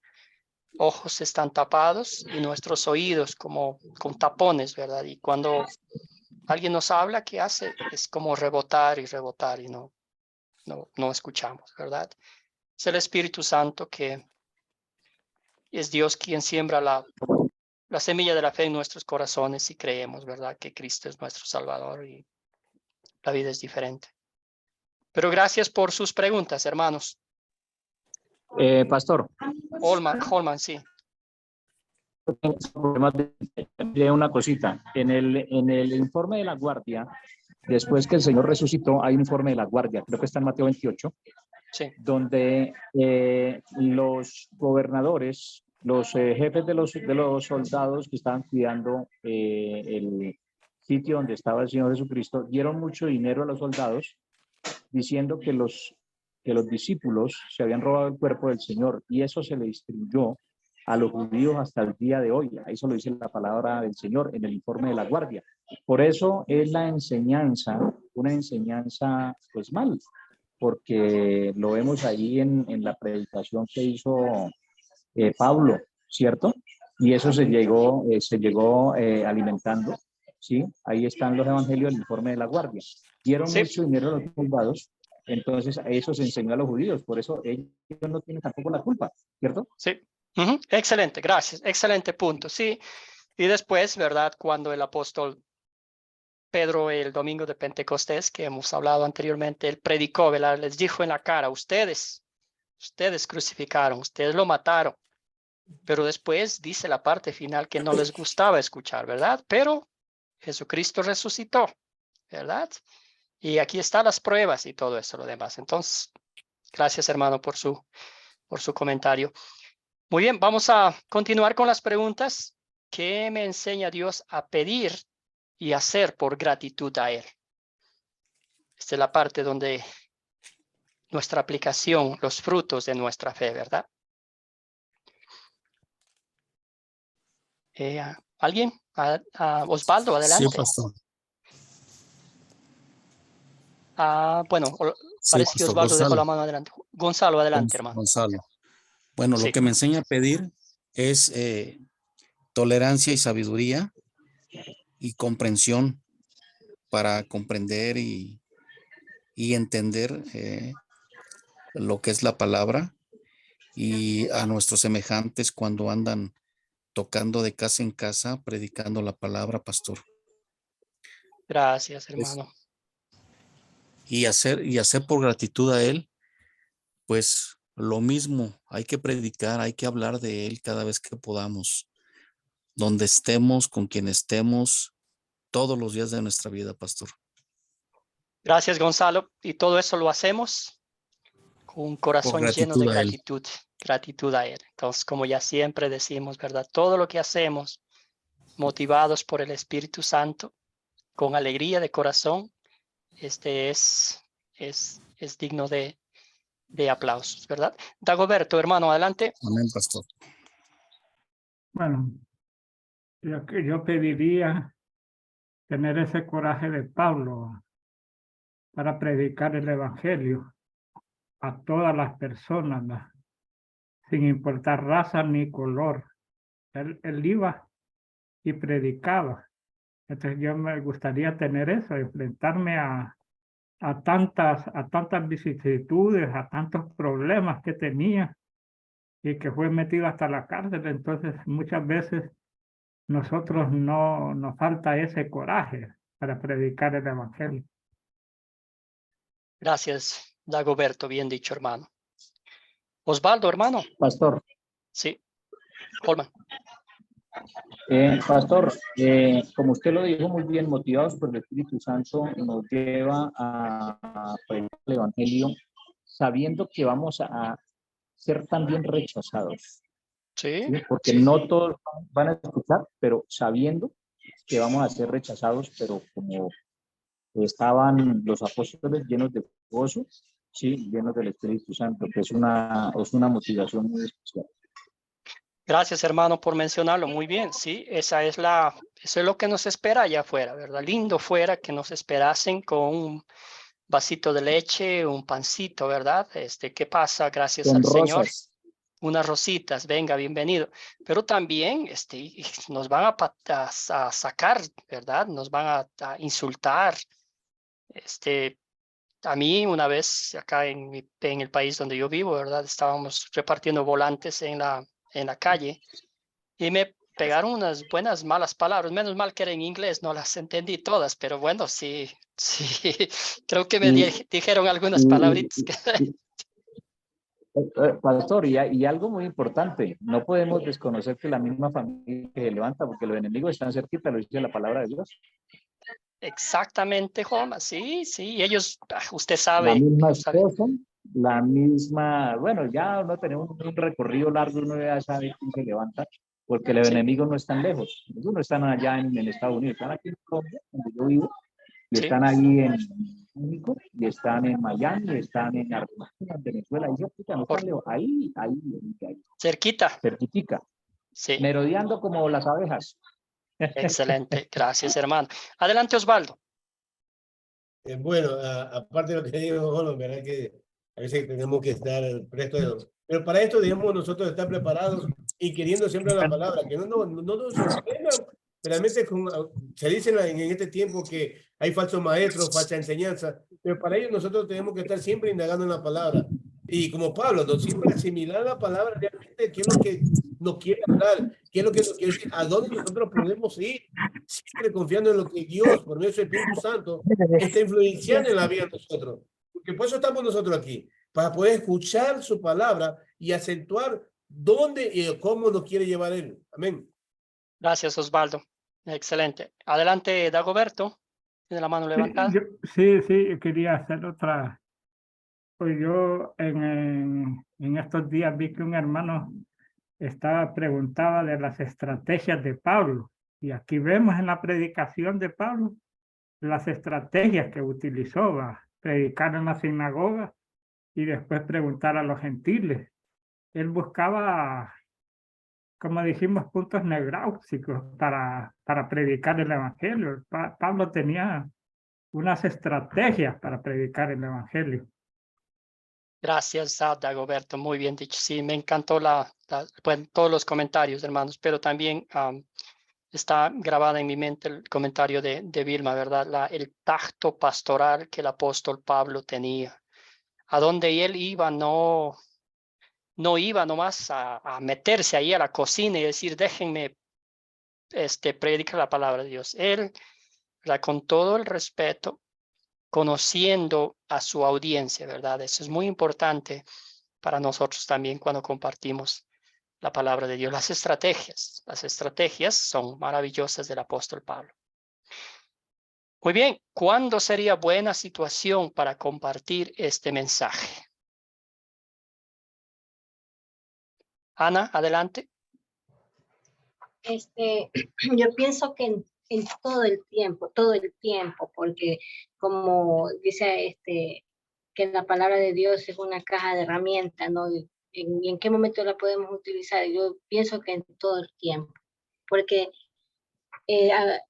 ojos están tapados y nuestros oídos como con tapones, ¿verdad? Y cuando alguien nos habla, ¿qué hace? Es como rebotar y no escuchamos, ¿verdad? Es el Espíritu Santo que es Dios quien siembra la semilla de la fe en nuestros corazones y creemos, ¿verdad? Que Cristo es nuestro Salvador y la vida es diferente. Pero gracias por sus preguntas, hermanos. Pastor, Holman, sí. de una cosita. En el informe de la guardia, después que el Señor resucitó, hay un informe de la guardia, creo que está en Mateo 28, Sí. donde los gobernadores, los jefes de los soldados que estaban cuidando el sitio donde estaba el Señor Jesucristo, dieron mucho dinero a los soldados diciendo que los discípulos se habían robado el cuerpo del Señor y eso se le distribuyó a los judíos hasta el día de hoy. Eso lo dice la palabra del Señor en el informe de la guardia. Por eso es la enseñanza, una enseñanza pues mal, porque lo vemos ahí en la predicación que hizo Pablo, ¿cierto? Y eso se llegó alimentando, ¿sí? Ahí están los evangelios del informe de la guardia. Dieron mucho dinero a los soldados, entonces eso se enseñó a los judíos, por eso ellos no tienen tampoco la culpa, ¿cierto? Sí. Excelente, gracias. Excelente punto, sí. Y después, ¿verdad? Cuando el apóstol Pedro, el domingo de Pentecostés, que hemos hablado anteriormente, él predicó, ¿verdad? Les dijo en la cara, ustedes crucificaron, ustedes lo mataron. Pero después dice la parte final que no les gustaba escuchar, ¿verdad? Pero Jesucristo resucitó, ¿verdad? Y aquí están las pruebas y todo eso, lo demás. Entonces, gracias, hermano, por su comentario. Muy bien, vamos a continuar con las preguntas. ¿Qué me enseña Dios a pedir y hacer por gratitud a Él? Esta es la parte donde nuestra aplicación, los frutos de nuestra fe, ¿verdad? ¿Alguien? Osvaldo, Sí, adelante. pastor. Bueno, Sí, parece que pastor Osvaldo dejó Gonzalo. la mano adelante. Gonzalo, adelante, hermano. Gonzalo. Bueno, lo Sí. que me enseña a pedir es tolerancia y sabiduría y comprensión para comprender y entender lo que es la palabra, y a nuestros semejantes cuando andan tocando de casa en casa, predicando la palabra, pastor. Gracias, hermano. Y hacer por gratitud a Él, pues lo mismo, hay que predicar, hay que hablar de Él cada vez que podamos, donde estemos, con quien estemos, todos los días de nuestra vida, pastor. Gracias, Gonzalo. Y todo eso lo hacemos con un corazón lleno de gratitud a Él. gratitud a Él. Entonces, como ya siempre decimos, ¿verdad? Todo lo que hacemos, motivados por el Espíritu Santo, con alegría de corazón, es digno de aplausos, ¿verdad? Dagoberto, hermano, adelante. Amén, pastor. Bueno, yo pediría tener ese coraje de Pablo para predicar el evangelio a todas las personas, ¿no? Sin importar raza ni color. Él iba y predicaba. Entonces yo me gustaría tener eso, enfrentarme a tantas vicisitudes, a tantos problemas que tenía y que fue metido hasta la cárcel. Entonces muchas veces nosotros nos falta ese coraje para predicar el evangelio. Gracias, Dagoberto, bien dicho, hermano. Osvaldo, hermano. Pastor. Sí. Holman. Pastor, como usted lo dijo muy bien, motivados por el Espíritu Santo, nos lleva a predicar el evangelio sabiendo que vamos a ser también rechazados. Sí. ¿Sí? Porque no todos van a escuchar, pero sabiendo que vamos a ser rechazados, pero como estaban los apóstoles llenos de gozo, sí, llenos del Espíritu Santo, que es una motivación muy especial. Gracias, hermano, por mencionarlo. Muy bien, sí, eso es lo que nos espera allá afuera, ¿verdad? Lindo fuera que nos esperasen con un vasito de leche, un pancito, ¿verdad? ¿Qué pasa? Gracias Con al rosas. Señor. Unas rositas, venga, bienvenido. Pero también nos van a sacar, ¿verdad? Nos van a insultar. A mí una vez acá en el país donde yo vivo, ¿verdad? Estábamos repartiendo volantes en la calle y me pegaron unas buenas malas palabras. Menos mal que era en inglés, no las entendí todas, pero bueno, sí, creo que me dijeron algunas palabritas. Pastor, y algo muy importante, no podemos desconocer que la misma familia que se levanta, porque los enemigos están cerquita, lo dice la palabra de Dios. Exactamente, Joma, sí, ellos, usted sabe. La misma esposa, la misma, bueno, ya no tenemos un recorrido largo, uno ya sabe quién se levanta, porque los enemigos no están lejos, ellos no están allá en Estados Unidos, están aquí en Colombia, donde yo vivo, y están ahí en México, y están en Miami, y están en Argentina, en Venezuela, y yo, no están lejos, ahí. Cerquita. Cerquitica. Sí. Merodeando como las abejas. Excelente, gracias, hermano. Adelante, Osvaldo. Bueno, aparte de lo que digo, bueno, verdad que a veces tenemos que estar prestos, pero para esto debemos nosotros estar preparados y queriendo siempre la palabra, que no nos sorprendan. Realmente se dice en este tiempo que hay falsos maestros, falsa enseñanza, pero para ello nosotros tenemos que estar siempre indagando en la palabra. Y como Pablo, no siempre asimilar la palabra realmente, qué es lo que nos quiere hablar, qué es lo que nos quiere decir, a dónde nosotros podemos ir, siempre confiando en lo que Dios, por medio del Espíritu Santo, está influenciando en la vida de nosotros. Porque por eso estamos nosotros aquí, para poder escuchar su palabra y acentuar dónde y cómo nos quiere llevar Él. Amén. Gracias, Osvaldo. Excelente. Adelante, Dagoberto. Tiene la mano levantada. Sí, quería hacer otra. Pues yo en estos días vi que un hermano preguntaba de las estrategias de Pablo. Y aquí vemos en la predicación de Pablo las estrategias que utilizó, predicar en la sinagoga y después preguntar a los gentiles. Él buscaba, como dijimos, puntos neurálgicos para predicar el evangelio. Pablo tenía unas estrategias para predicar el evangelio. Gracias, Dagoberto. Muy bien dicho. Sí, me encantó bueno, todos los comentarios, hermanos, pero también está grabada en mi mente el comentario de Vilma, ¿verdad? El tacto pastoral que el apóstol Pablo tenía. A donde él iba, no iba nomás a meterse ahí a la cocina y decir, déjenme predicar la palabra de Dios. Él, ¿verdad? Con todo el respeto, conociendo a su audiencia, ¿verdad? Eso es muy importante para nosotros también cuando compartimos la palabra de Dios. Las estrategias son maravillosas del apóstol Pablo. Muy bien, ¿cuándo sería buena situación para compartir este mensaje? Ana, adelante. Yo pienso que en todo el tiempo, porque como dice que la palabra de Dios es una caja de herramientas, ¿no? ¿Y en qué momento la podemos utilizar? Yo pienso que en todo el tiempo, porque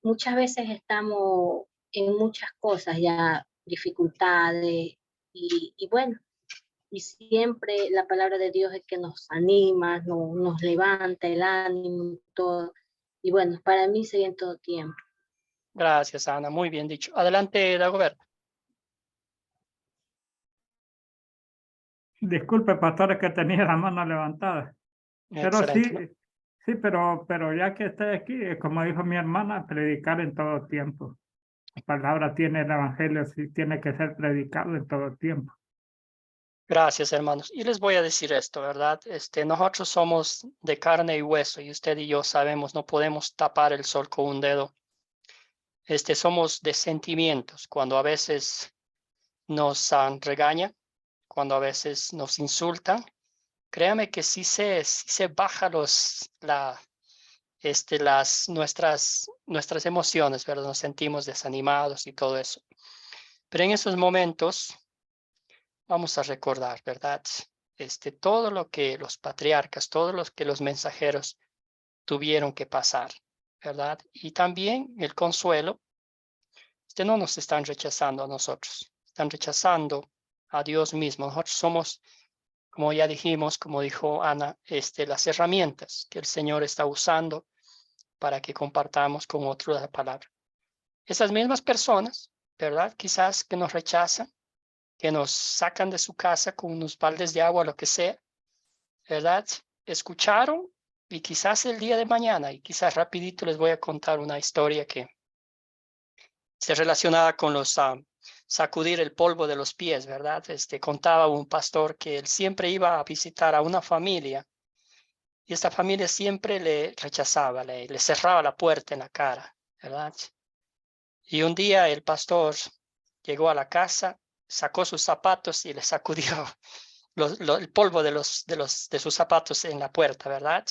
muchas veces estamos en muchas cosas ya, dificultades, y bueno, y siempre la palabra de Dios es que nos anima, nos levanta el ánimo, todo. Y bueno, para mí sería en todo tiempo. Gracias, Ana. Muy bien dicho. Adelante, Dagoberto. Disculpe, pastor, es que tenía la mano levantada. Pero Excelente. sí, pero ya que estoy aquí, como dijo mi hermana, predicar en todo tiempo. La palabra tiene el evangelio, sí tiene que ser predicado en todo tiempo. Gracias, hermanos. Y les voy a decir esto, ¿verdad? Nosotros somos de carne y hueso y usted y yo sabemos, no podemos tapar el sol con un dedo. Somos de sentimientos. Cuando a veces nos regañan, cuando a veces nos insultan, créame que sí se baja nuestras emociones, ¿verdad? Nos sentimos desanimados y todo eso. Pero en esos momentos vamos a recordar, ¿verdad? Todo lo que los patriarcas, todo lo que los mensajeros tuvieron que pasar, ¿verdad? Y también el consuelo, no nos están rechazando a nosotros, están rechazando a Dios mismo. Nosotros somos, como ya dijimos, como dijo Ana, las herramientas que el Señor está usando para que compartamos con otros la palabra. Esas mismas personas, ¿verdad? Quizás que nos rechazan, que nos sacan de su casa con unos baldes de agua, lo que sea, ¿verdad? Escucharon y quizás el día de mañana, y quizás rapidito les voy a contar una historia que se relacionada con los sacudir el polvo de los pies, ¿verdad? Contaba un pastor que él siempre iba a visitar a una familia y esta familia siempre le rechazaba, le cerraba la puerta en la cara, ¿verdad? Y un día el pastor llegó a la casa, sacó sus zapatos y le sacudió el polvo de sus zapatos en la puerta, ¿verdad?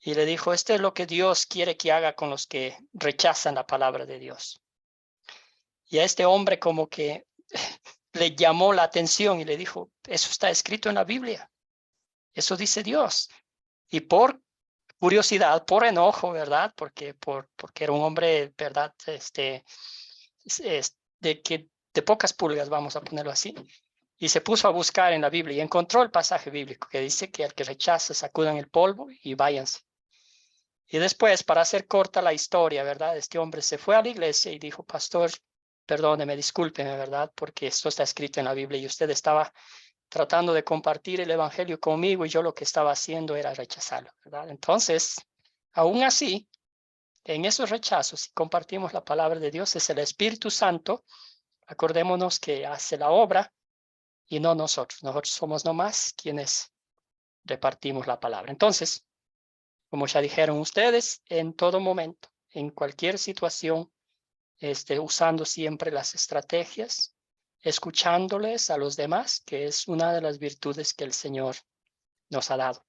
Y le dijo, esto es lo que Dios quiere que haga con los que rechazan la palabra de Dios. Y a este hombre como que le llamó la atención y le dijo, eso está escrito en la Biblia, eso dice Dios. Y por curiosidad, por enojo, ¿verdad? Porque era un hombre, ¿verdad? De pocas pulgas, vamos a ponerlo así. Y se puso a buscar en la Biblia y encontró el pasaje bíblico que dice que al que rechaza sacudan el polvo y váyanse. Y después, para hacer corta la historia, ¿verdad? Este hombre se fue a la iglesia y dijo, pastor, perdóneme, discúlpeme, ¿verdad? Porque esto está escrito en la Biblia y usted estaba tratando de compartir el evangelio conmigo y yo lo que estaba haciendo era rechazarlo, ¿verdad? Entonces, aún así, en esos rechazos, si compartimos la palabra de Dios, es el Espíritu Santo, acordémonos que hace la obra y no nosotros. Nosotros somos nomás quienes repartimos la palabra. Entonces, como ya dijeron ustedes, en todo momento, en cualquier situación, usando siempre las estrategias, escuchándoles a los demás, que es una de las virtudes que el Señor nos ha dado.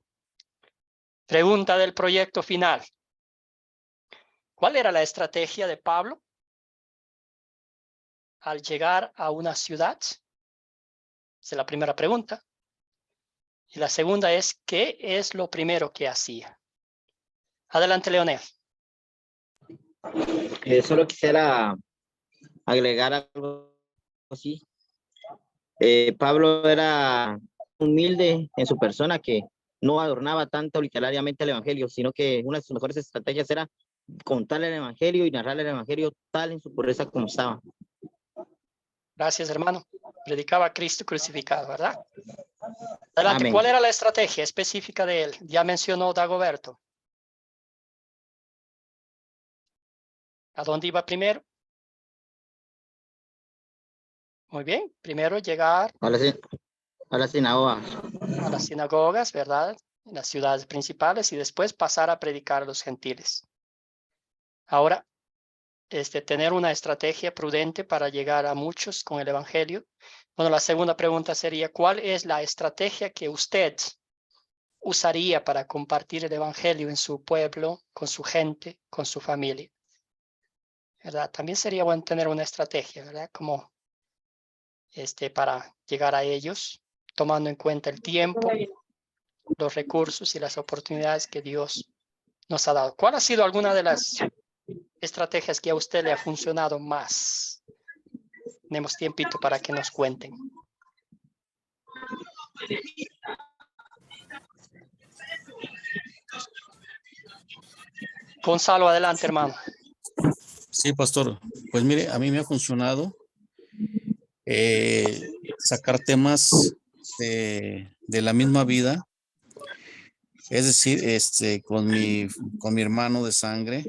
Pregunta del proyecto final. ¿Cuál era la estrategia de Pablo al llegar a una ciudad? Esa es la primera pregunta. Y la segunda es, ¿qué es lo primero que hacía? Adelante, Leonel. Solo quisiera agregar algo así. Pablo era humilde en su persona, que no adornaba tanto literariamente el evangelio, sino que una de sus mejores estrategias era contarle el evangelio y narrarle el evangelio tal en su pureza como estaba. Gracias, hermano. Predicaba a Cristo crucificado, ¿verdad? Adelante, Amén. ¿cuál era la estrategia específica de él? Ya mencionó Dagoberto. ¿A dónde iba primero? Muy bien, primero llegar A la sinagoga. a las sinagogas, ¿verdad? En las ciudades principales y después pasar a predicar a los gentiles. Ahora, tener una estrategia prudente para llegar a muchos con el evangelio. Bueno, la segunda pregunta sería, ¿cuál es la estrategia que usted usaría para compartir el evangelio en su pueblo, con su gente, con su familia? ¿Verdad? También sería bueno tener una estrategia, ¿verdad? Como para llegar a ellos, tomando en cuenta el tiempo, los recursos y las oportunidades que Dios nos ha dado. ¿Cuál ha sido alguna de las estrategias que a usted le ha funcionado más? Tenemos tiempito para que nos cuenten. Gonzalo, adelante, hermano. Sí, pastor. Pues mire, a mí me ha funcionado sacar temas de la misma vida. Es decir, con mi hermano de sangre,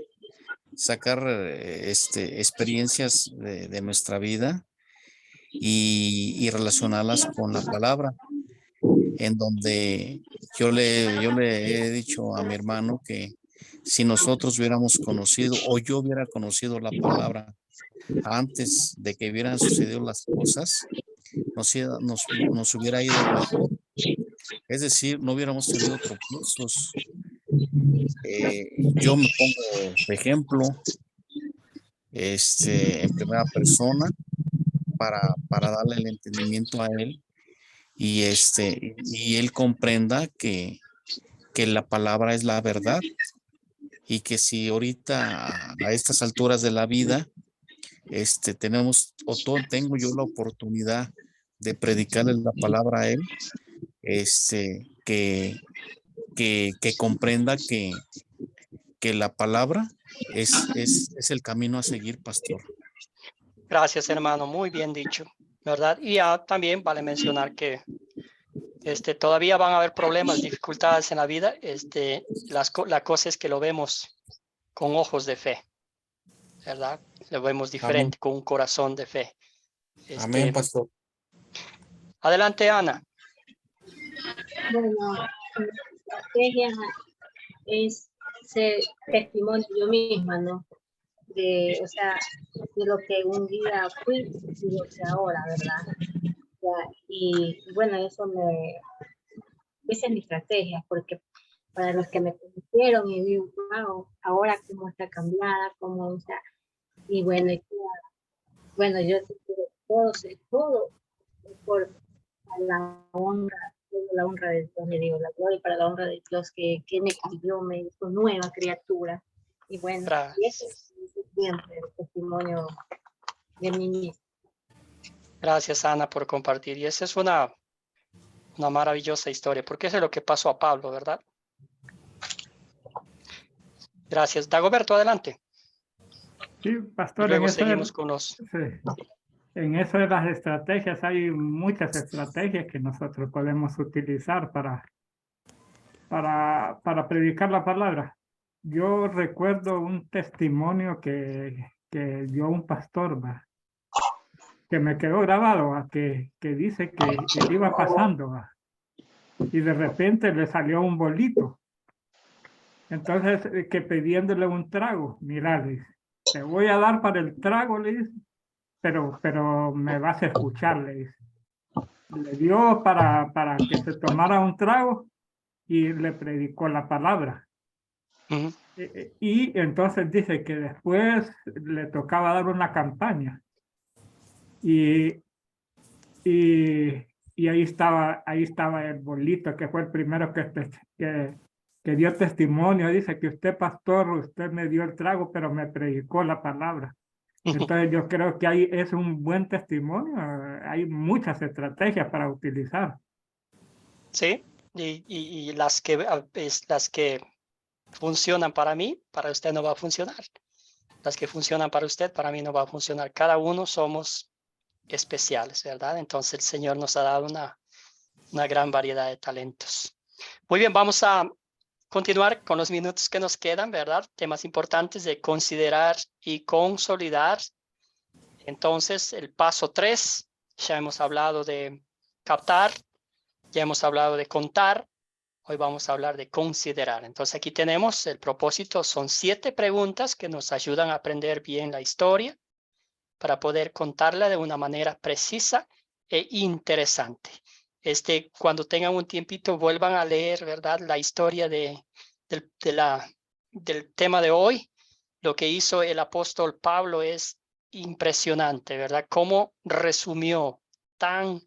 sacar experiencias de nuestra vida y relacionarlas con la palabra, en donde yo le he dicho a mi hermano que si nosotros hubiéramos conocido o yo hubiera conocido la palabra antes de que hubieran sucedido las cosas, nos hubiera ido mejor. Es decir, no hubiéramos tenido tropiezos. Yo me pongo de ejemplo en primera persona para darle el entendimiento a él y él comprenda que la palabra es la verdad y que si ahorita a estas alturas de la vida tengo yo la oportunidad de predicarle la palabra a él, que comprenda que la palabra es el camino a seguir, pastor. Gracias, hermano. Muy bien dicho, ¿verdad? Y ya también vale mencionar que todavía van a haber problemas, dificultades en la vida. La cosa es que lo vemos con ojos de fe, ¿verdad? Lo vemos diferente, con un corazón de fe. Amén, pastor. Adelante, Ana. Bueno, la estrategia es ser testimonio yo misma, ¿no? De lo que un día fui y lo que ahora, ¿verdad? Y bueno, esa es mi estrategia, porque para los que me conocieron y digo, wow, ahora cómo está cambiada, cómo está, y bueno, yo todo por la honra de Dios, le digo, la gloria para la honra de Dios que me cambió, me hizo nueva criatura, y bueno, y eso es siempre el testimonio de mí misma. Gracias, Ana, por compartir. Y esa es una maravillosa historia, porque eso es lo que pasó a Pablo, ¿verdad? Gracias. Dagoberto, adelante. Sí, pastor. Y luego seguimos con los... Sí. En eso de las estrategias, hay muchas estrategias que nosotros podemos utilizar para predicar la palabra. Yo recuerdo un testimonio que dio un pastor, que me quedó grabado, que dice que él iba pasando y de repente le salió un bolito. Entonces, que pidiéndole un trago, mira, le dice, te voy a dar para el trago, le dice, pero me vas a escuchar, le dice. Le dio para que se tomara un trago y le predicó la palabra. Y entonces dice que después le tocaba dar una campaña. Y y ahí estaba el bolito, que fue el primero que dio testimonio. Dice que usted, pastor, usted me dio el trago, pero me predicó la palabra. Entonces yo creo que ahí es un buen testimonio. Hay muchas estrategias para utilizar. Sí, y las que funcionan para mí, para usted no va a funcionar. Las que funcionan para usted, para mí no va a funcionar. Cada uno somos especiales, ¿verdad? Entonces el Señor nos ha dado una gran variedad de talentos. Muy bien, vamos a continuar con los minutos que nos quedan, ¿verdad? Temas importantes de considerar y consolidar. Entonces, el paso 3, ya hemos hablado de captar, ya hemos hablado de contar, hoy vamos a hablar de considerar. Entonces, aquí tenemos el propósito, son 7 preguntas que nos ayudan a aprender bien la historia para poder contarla de una manera precisa e interesante. Cuando tengan un tiempito, vuelvan a leer, ¿verdad? La historia del tema de hoy. Lo que hizo el apóstol Pablo es impresionante, ¿verdad? Cómo resumió tan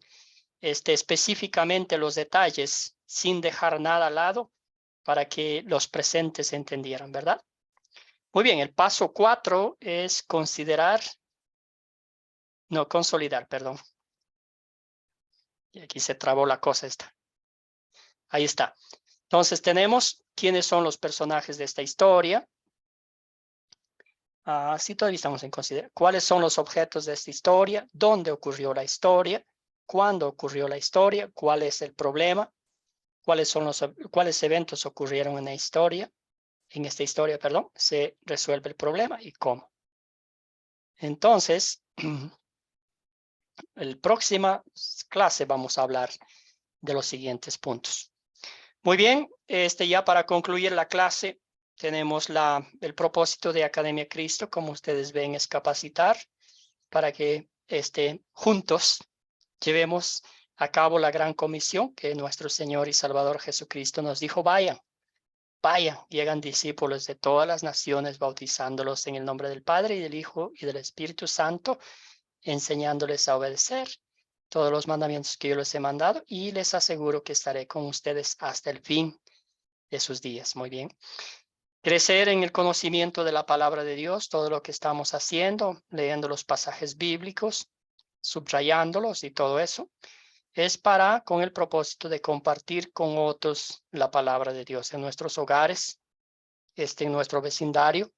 específicamente los detalles sin dejar nada al lado para que los presentes entendieran, ¿verdad? Muy bien, el paso 4 es consolidar, perdón. Y aquí se trabó la cosa esta. Ahí está. Entonces tenemos quiénes son los personajes de esta historia. Sí, todavía estamos en considerar. ¿Cuáles son los objetos de esta historia? ¿Dónde ocurrió la historia? ¿Cuándo ocurrió la historia? ¿Cuál es el problema? ¿Cuáles eventos ocurrieron en esta historia, perdón? Se resuelve el problema y cómo. Entonces, en la próxima clase vamos a hablar de los siguientes puntos. Muy bien, ya para concluir la clase, tenemos el propósito de Academia Cristo, como ustedes ven, es capacitar para que juntos llevemos a cabo la gran comisión que nuestro Señor y Salvador Jesucristo nos dijo: vayan, y hagan discípulos de todas las naciones, bautizándolos en el nombre del Padre y del Hijo y del Espíritu Santo, enseñándoles a obedecer todos los mandamientos que yo les he mandado, y les aseguro que estaré con ustedes hasta el fin de sus días. Muy bien. Crecer en el conocimiento de la palabra de Dios, todo lo que estamos haciendo, leyendo los pasajes bíblicos, subrayándolos y todo eso, es con el propósito de compartir con otros la palabra de Dios en nuestros hogares, en nuestro vecindario,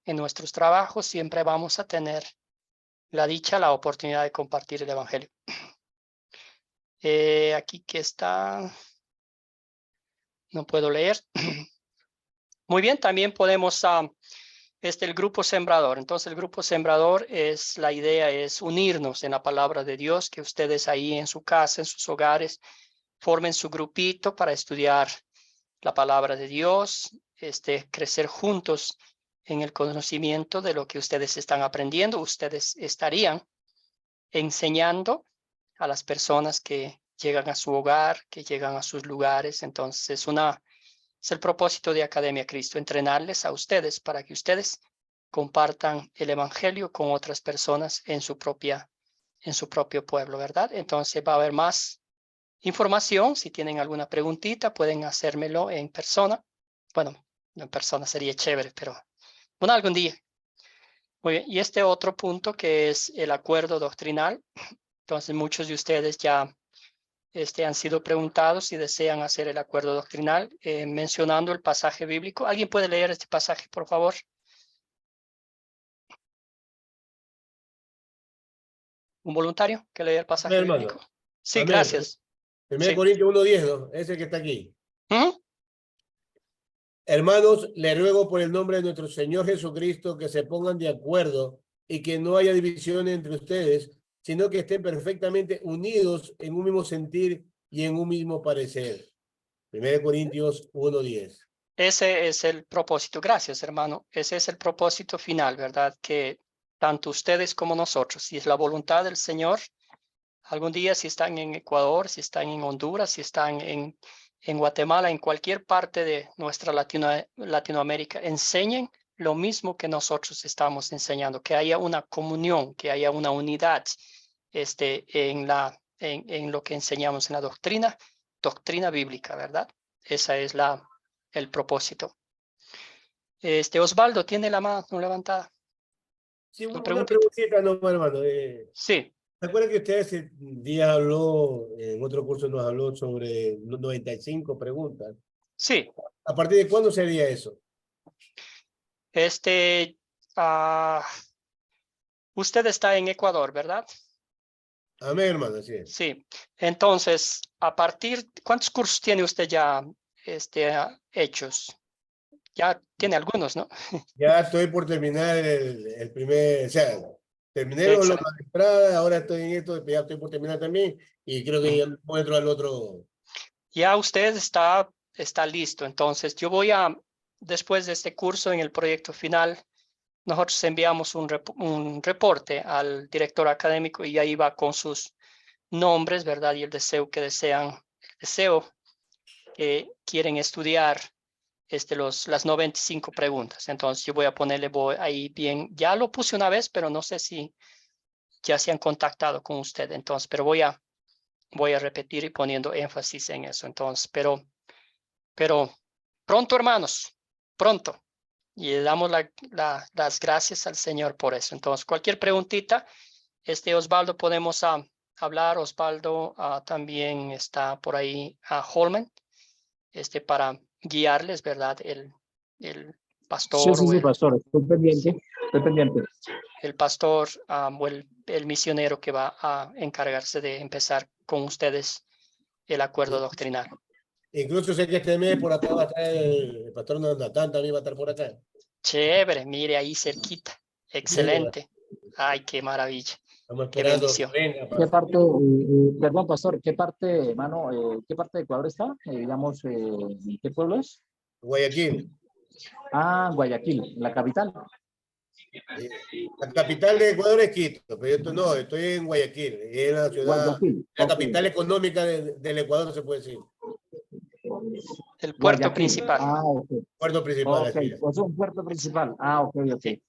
en nuestros trabajos. Siempre vamos a tener la oportunidad de compartir el evangelio. Aquí que está, no puedo leer. Muy bien, también podemos, el grupo sembrador. Entonces el grupo sembrador la idea es unirnos en la palabra de Dios, que ustedes ahí en su casa, en sus hogares, formen su grupito para estudiar la palabra de Dios, crecer juntos en el conocimiento de lo que ustedes están aprendiendo. Ustedes estarían enseñando a las personas que llegan a su hogar, que llegan a sus lugares. Entonces es el propósito de Academia Cristo, entrenarles a ustedes para que ustedes compartan el evangelio con otras personas en su propio pueblo, ¿verdad? Entonces va a haber más información. Si tienen alguna preguntita, pueden hacérmelo en persona. Bueno, en persona sería chévere, pero bueno, algún día. Muy bien, y otro punto que es el acuerdo doctrinal. Entonces muchos de ustedes ya han sido preguntados si desean hacer el acuerdo doctrinal, mencionando el pasaje bíblico. ¿Alguien puede leer este pasaje, por favor? ¿Un voluntario que lea el pasaje bíblico? Sí, amén. Gracias. 1 Corintios 1:10, ¿no? Ese que está aquí. ¿Mm? Hermanos, le ruego por el nombre de nuestro Señor Jesucristo que se pongan de acuerdo y que no haya divisiones entre ustedes, sino que estén perfectamente unidos en un mismo sentir y en un mismo parecer. 1 Corintios 1:10. Ese es el propósito. Gracias, hermano. Ese es el propósito final, ¿verdad? Que tanto ustedes como nosotros, si es la voluntad del Señor, algún día, si están en Ecuador, si están en Honduras, si están en Guatemala, en cualquier parte de nuestra Latinoamérica, enseñen lo mismo que nosotros estamos enseñando, que haya una comunión, que haya una unidad en en lo que enseñamos en la doctrina bíblica, ¿verdad? Esa es el propósito. Osvaldo, ¿tiene la mano levantada? Sí, ¿Una una preguntita? preguntita, no, hermano. Sí, ¿Se acuerdan que usted hace días habló, en otro curso nos habló sobre 95 preguntas? sí. ¿A partir de cuándo sería eso? Ah, usted está en Ecuador, ¿verdad? Amén, hermano, sí. Sí. Entonces, ¿cuántos cursos tiene usted ya hechos? Ya tiene algunos, ¿no? Ya estoy por terminar el primer, o sea, terminé la Excelente. entrada, ahora estoy en esto, ya estoy por terminar también, y creo que ya me encuentro al otro. Ya usted está listo. Entonces, después de este curso, en el proyecto final, nosotros enviamos un reporte al director académico y ahí va con sus nombres, ¿verdad? Y el deseo que quieren estudiar las 95 preguntas. Entonces, yo voy a ponerle ahí bien. Ya lo puse una vez, pero no sé si ya se han contactado con usted. Entonces, pero voy a repetir y poniendo énfasis en eso. Entonces, pero pronto, hermanos, pronto. Y le damos las gracias al Señor por eso. Entonces, cualquier preguntita, Osvaldo, podemos hablar. Osvaldo también está por ahí a Holman, para guiarles, ¿verdad? El pastor Sí, o pastor, estoy pendiente, estoy pendiente. el pastor o el misionero que va a encargarse de empezar con ustedes el acuerdo doctrinal. Incluso sé que este mes por acá va a estar el pastor Natán, también va a estar por acá. Chévere, mire ahí cerquita. Excelente. Ay, qué maravilla. Estamos Qué esperando bendición. que venga. ¿Qué parte, perdón, pastor, qué parte, hermano, qué parte de Ecuador está? Digamos, ¿qué pueblo es? Guayaquil. Guayaquil, la capital. La capital de Ecuador es Quito, pero yo estoy en Guayaquil, es la ciudad, Guayaquil, la ok. capital económica del Ecuador, se puede decir. El puerto Guayaquil. principal. Ok. Puerto principal, Ok, así es. pues un puerto principal. Ok. Sí.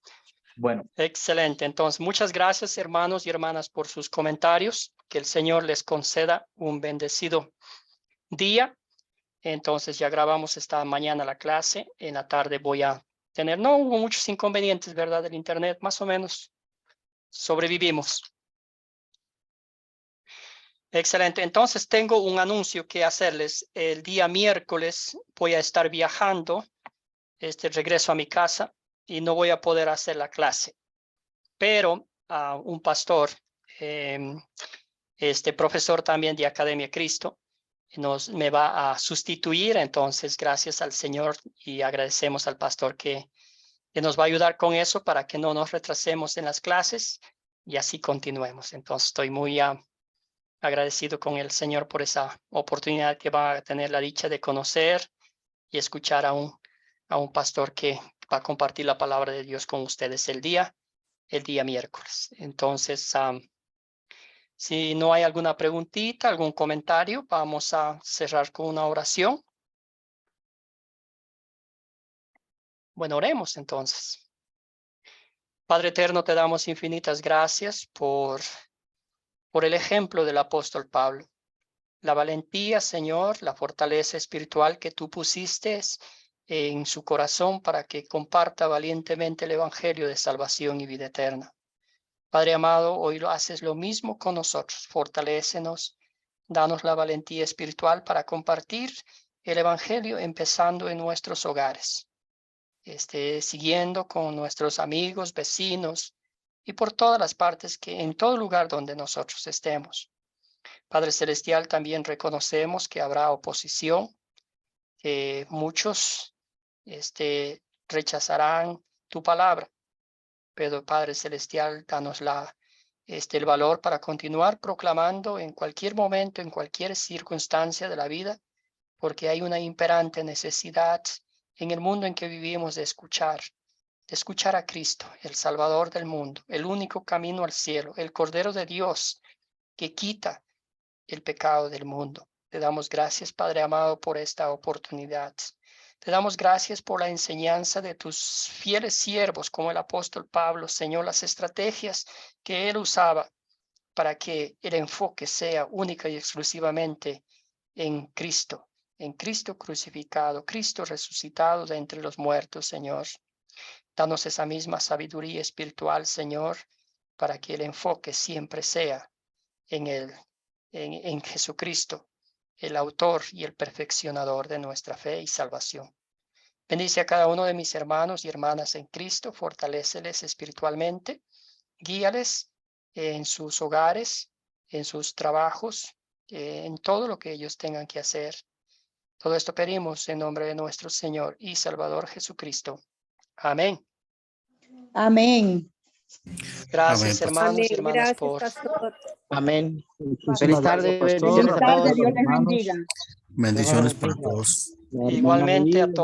Bueno. Excelente. Entonces, muchas gracias, hermanos y hermanas, por sus comentarios. Que el Señor les conceda un bendecido día. Entonces, ya grabamos esta mañana la clase. En la tarde no hubo muchos inconvenientes, ¿verdad? Del internet, más o menos sobrevivimos. Excelente. Entonces, tengo un anuncio que hacerles. El día miércoles voy a estar viajando, regreso a mi casa y no voy a poder hacer la clase. Pero un pastor, profesor también de Academia Cristo, me va a sustituir. Entonces, gracias al Señor y agradecemos al pastor que nos va a ayudar con eso para que no nos retrasemos en las clases y así continuemos. Entonces, estoy muy agradecido con el Señor por esa oportunidad que va a tener la dicha de conocer y escuchar a un pastor que va a compartir la palabra de Dios con ustedes el día miércoles. Entonces, si no hay alguna preguntita, algún comentario, vamos a cerrar con una oración. Bueno, oremos entonces. Padre eterno, te damos infinitas gracias por el ejemplo del apóstol Pablo. La valentía, Señor, la fortaleza espiritual que tú pusiste en su corazón para que comparta valientemente el evangelio de salvación y vida eterna. Padre amado, hoy haces lo mismo con nosotros. Fortalécenos, danos la valentía espiritual para compartir el evangelio empezando en nuestros hogares, siguiendo con nuestros amigos, vecinos y por todas las partes en todo lugar donde nosotros estemos. Padre Celestial, también reconocemos que habrá oposición, que muchos rechazarán tu palabra, pero Padre Celestial, danos el valor para continuar proclamando en cualquier momento, en cualquier circunstancia de la vida, porque hay una imperante necesidad en el mundo en que vivimos de escuchar a Cristo, el Salvador del mundo, el único camino al cielo, el Cordero de Dios que quita el pecado del mundo. Te damos gracias, Padre amado, por esta oportunidad. Te damos gracias por la enseñanza de tus fieles siervos, como el apóstol Pablo, Señor, las estrategias que él usaba para que el enfoque sea única y exclusivamente en Cristo crucificado, Cristo resucitado de entre los muertos, Señor. Danos esa misma sabiduría espiritual, Señor, para que el enfoque siempre sea en Jesucristo, el autor y el perfeccionador de nuestra fe y salvación. Bendice a cada uno de mis hermanos y hermanas en Cristo, fortaléceles espiritualmente, guíales en sus hogares, en sus trabajos, en todo lo que ellos tengan que hacer. Todo esto pedimos en nombre de nuestro Señor y Salvador Jesucristo. Amén. Amén. Gracias, Amén, hermanos y hermanas, Gracias, por... pastor. Amén. Muchísimas Feliz gracias, tarde, pastor. bendiciones a Feliz tarde, todos. Dios les Hermanos. bendiga. Bendiciones para todos. Igualmente a todos.